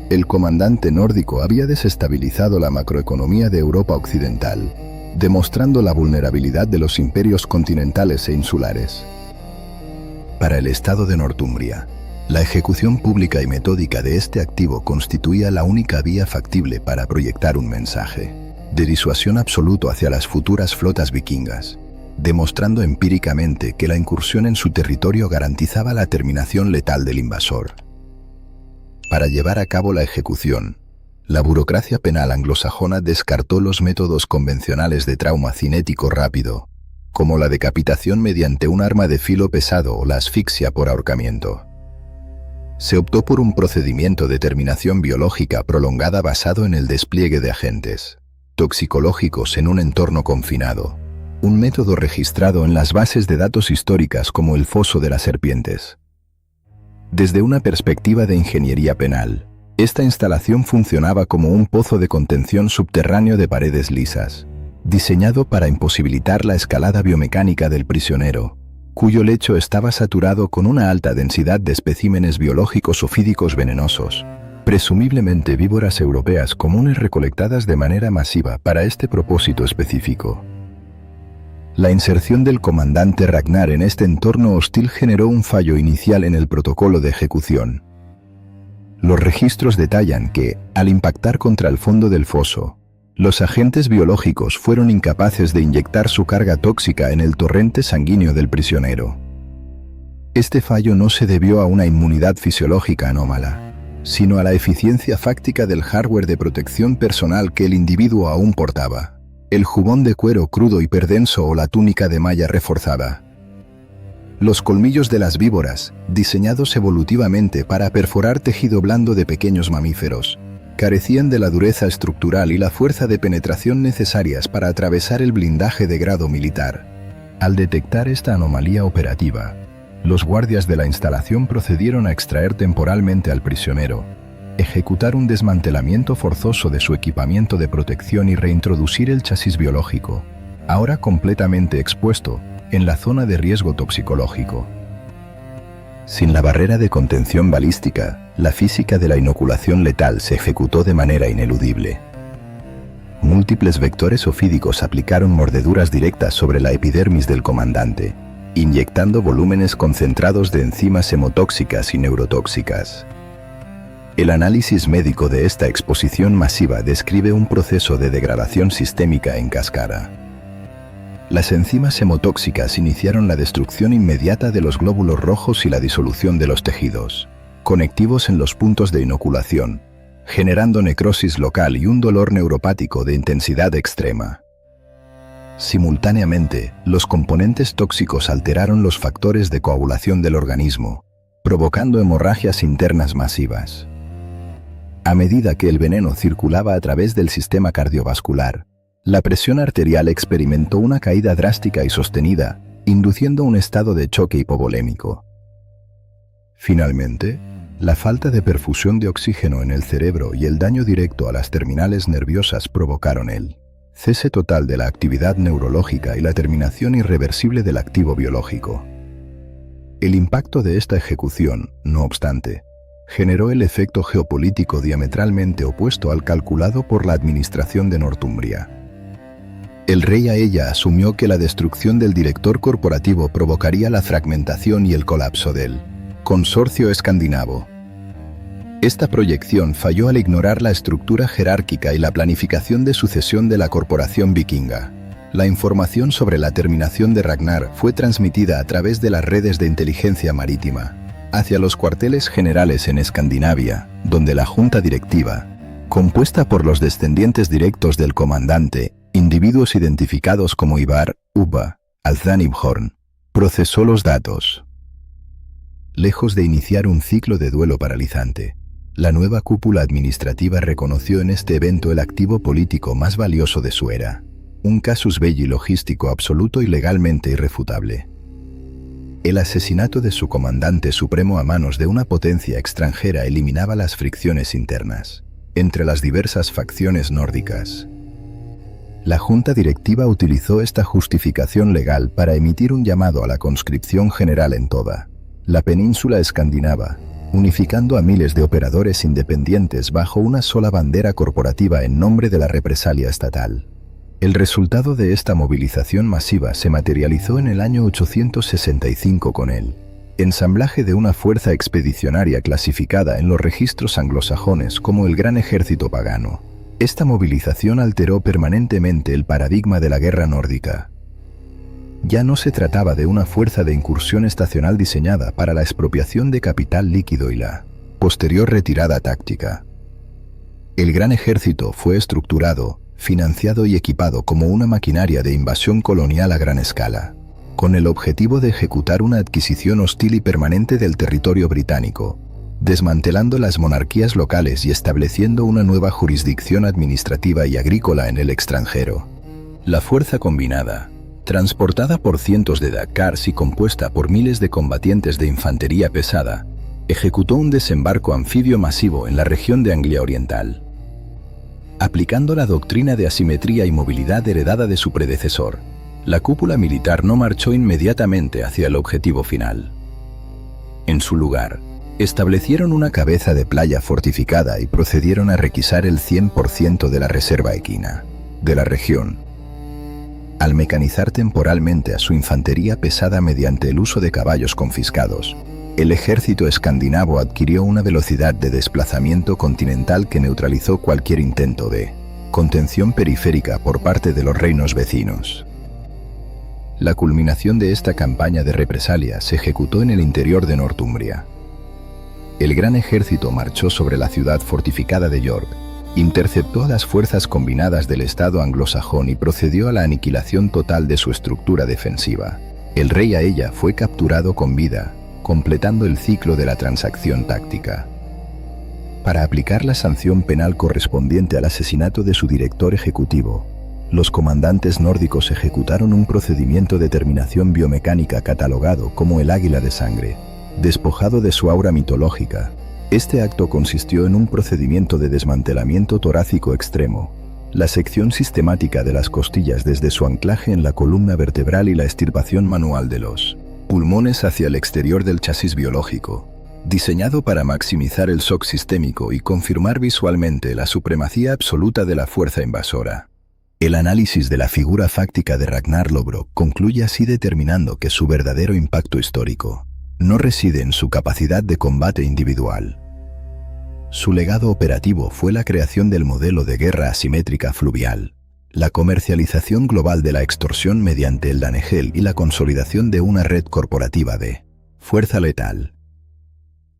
El comandante nórdico había desestabilizado la macroeconomía de Europa occidental, demostrando la vulnerabilidad de los imperios continentales e insulares. para el Estado de Northumbria. La ejecución pública y metódica de este activo constituía la única vía factible para proyectar un mensaje de disuasión absoluto hacia las futuras flotas vikingas, demostrando empíricamente que la incursión en su territorio garantizaba la terminación letal del invasor. Para llevar a cabo la ejecución, la burocracia penal anglosajona descartó los métodos convencionales de trauma cinético rápido, como la decapitación mediante un arma de filo pesado o la asfixia por ahorcamiento. Se optó por un procedimiento de terminación biológica prolongada basado en el despliegue de agentes toxicológicos en un entorno confinado, un método registrado en las bases de datos históricas como el foso de las serpientes. Desde una perspectiva de ingeniería penal, esta instalación funcionaba como un pozo de contención subterráneo de paredes lisas, diseñado para imposibilitar la escalada biomecánica del prisionero, cuyo lecho estaba saturado con una alta densidad de especímenes biológicos ofídicos venenosos, presumiblemente víboras europeas comunes recolectadas de manera masiva para este propósito específico. La inserción del comandante Ragnar en este entorno hostil generó un fallo inicial en el protocolo de ejecución. Los registros detallan que, al impactar contra el fondo del foso, los agentes biológicos fueron incapaces de inyectar su carga tóxica en el torrente sanguíneo del prisionero. Este fallo no se debió a una inmunidad fisiológica anómala, sino a la eficiencia fáctica del hardware de protección personal que el individuo aún portaba, el jubón de cuero crudo hiperdenso o la túnica de malla reforzada. Los colmillos de las víboras, diseñados evolutivamente para perforar tejido blando de pequeños mamíferos, carecían de la dureza estructural y la fuerza de penetración necesarias para atravesar el blindaje de grado militar. Al detectar esta anomalía operativa, los guardias de la instalación procedieron a extraer temporalmente al prisionero, ejecutar un desmantelamiento forzoso de su equipamiento de protección y reintroducir el chasis biológico, ahora completamente expuesto, en la zona de riesgo toxicológico. Sin la barrera de contención balística, la física de la inoculación letal se ejecutó de manera ineludible. Múltiples vectores ofídicos aplicaron mordeduras directas sobre la epidermis del comandante, inyectando volúmenes concentrados de enzimas hemotóxicas y neurotóxicas. El análisis médico de esta exposición masiva describe un proceso de degradación sistémica en cascada. Las enzimas hemotóxicas iniciaron la destrucción inmediata de los glóbulos rojos y la disolución de los tejidos conectivos en los puntos de inoculación, generando necrosis local y un dolor neuropático de intensidad extrema. Simultáneamente, los componentes tóxicos alteraron los factores de coagulación del organismo, provocando hemorragias internas masivas. A medida que el veneno circulaba a través del sistema cardiovascular, la presión arterial experimentó una caída drástica y sostenida, induciendo un estado de choque hipovolémico. Finalmente, la falta de perfusión de oxígeno en el cerebro y el daño directo a las terminales nerviosas provocaron el cese total de la actividad neurológica y la terminación irreversible del activo biológico. El impacto de esta ejecución, no obstante, generó el efecto geopolítico diametralmente opuesto al calculado por la administración de Northumbria. El rey Aella asumió que la destrucción del director corporativo provocaría la fragmentación y el colapso del consorcio escandinavo. Esta proyección falló al ignorar la estructura jerárquica y la planificación de sucesión de la corporación vikinga. La información sobre la terminación de Ragnar fue transmitida a través de las redes de inteligencia marítima hacia los cuarteles generales en Escandinavia, donde la junta directiva, compuesta por los descendientes directos del comandante, individuos identificados como Ivar, Ubba, Alþanibhorn, procesó los datos. Lejos de iniciar un ciclo de duelo paralizante, la nueva cúpula administrativa reconoció en este evento el activo político más valioso de su era, un casus belli logístico absoluto y legalmente irrefutable. El asesinato de su comandante supremo a manos de una potencia extranjera eliminaba las fricciones internas entre las diversas facciones nórdicas. La junta directiva utilizó esta justificación legal para emitir un llamado a la conscripción general en toda la península escandinava, unificando a miles de operadores independientes bajo una sola bandera corporativa en nombre de la represalia estatal. El resultado de esta movilización masiva se materializó en el año 865 con el ensamblaje de una fuerza expedicionaria clasificada en los registros anglosajones como el Gran Ejército Pagano. Esta movilización alteró permanentemente el paradigma de la guerra nórdica. Ya no se trataba de una fuerza de incursión estacional diseñada para la expropiación de capital líquido y la posterior retirada táctica. El Gran Ejército fue estructurado, financiado y equipado como una maquinaria de invasión colonial a gran escala, con el objetivo de ejecutar una adquisición hostil y permanente del territorio británico, desmantelando las monarquías locales y estableciendo una nueva jurisdicción administrativa y agrícola en el extranjero. La fuerza combinada, transportada por cientos de Dakars y compuesta por miles de combatientes de infantería pesada, ejecutó un desembarco anfibio masivo en la región de Anglia Oriental. Aplicando la doctrina de asimetría y movilidad heredada de su predecesor, la cúpula militar no marchó inmediatamente hacia el objetivo final. En su lugar, establecieron una cabeza de playa fortificada y procedieron a requisar el 100% de la reserva equina de la región, al mecanizar temporalmente a su infantería pesada mediante el uso de caballos confiscados. El ejército escandinavo adquirió una velocidad de desplazamiento continental que neutralizó cualquier intento de contención periférica por parte de los reinos vecinos. La culminación de esta campaña de represalia se ejecutó en el interior de Northumbria. El gran ejército marchó sobre la ciudad fortificada de York, interceptó a las fuerzas combinadas del Estado anglosajón y procedió a la aniquilación total de su estructura defensiva. El rey Aella fue capturado con vida, completando el ciclo de la transacción táctica. Para aplicar la sanción penal correspondiente al asesinato de su director ejecutivo, los comandantes nórdicos ejecutaron un procedimiento de terminación biomecánica catalogado como el águila de sangre, despojado de su aura mitológica. Este acto consistió en un procedimiento de desmantelamiento torácico extremo, la sección sistemática de las costillas desde su anclaje en la columna vertebral y la extirpación manual de los pulmones hacia el exterior del chasis biológico, diseñado para maximizar el shock sistémico y confirmar visualmente la supremacía absoluta de la fuerza invasora. El análisis de la figura fáctica de Ragnar Lodbrok concluye así determinando que su verdadero impacto histórico no reside en su capacidad de combate individual. Su legado operativo fue la creación del modelo de guerra asimétrica fluvial, la comercialización global de la extorsión mediante el Danegeld y la consolidación de una red corporativa de fuerza letal.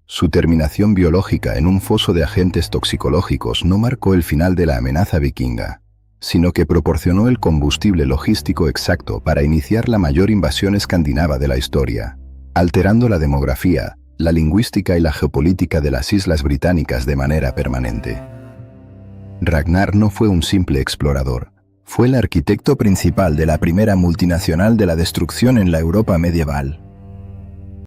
Su terminación biológica en un foso de agentes toxicológicos no marcó el final de la amenaza vikinga, sino que proporcionó el combustible logístico exacto para iniciar la mayor invasión escandinava de la historia, alterando la demografía, la lingüística y la geopolítica de las islas británicas de manera permanente. Ragnar no fue un simple explorador, fue el arquitecto principal de la primera multinacional de la destrucción en la Europa medieval.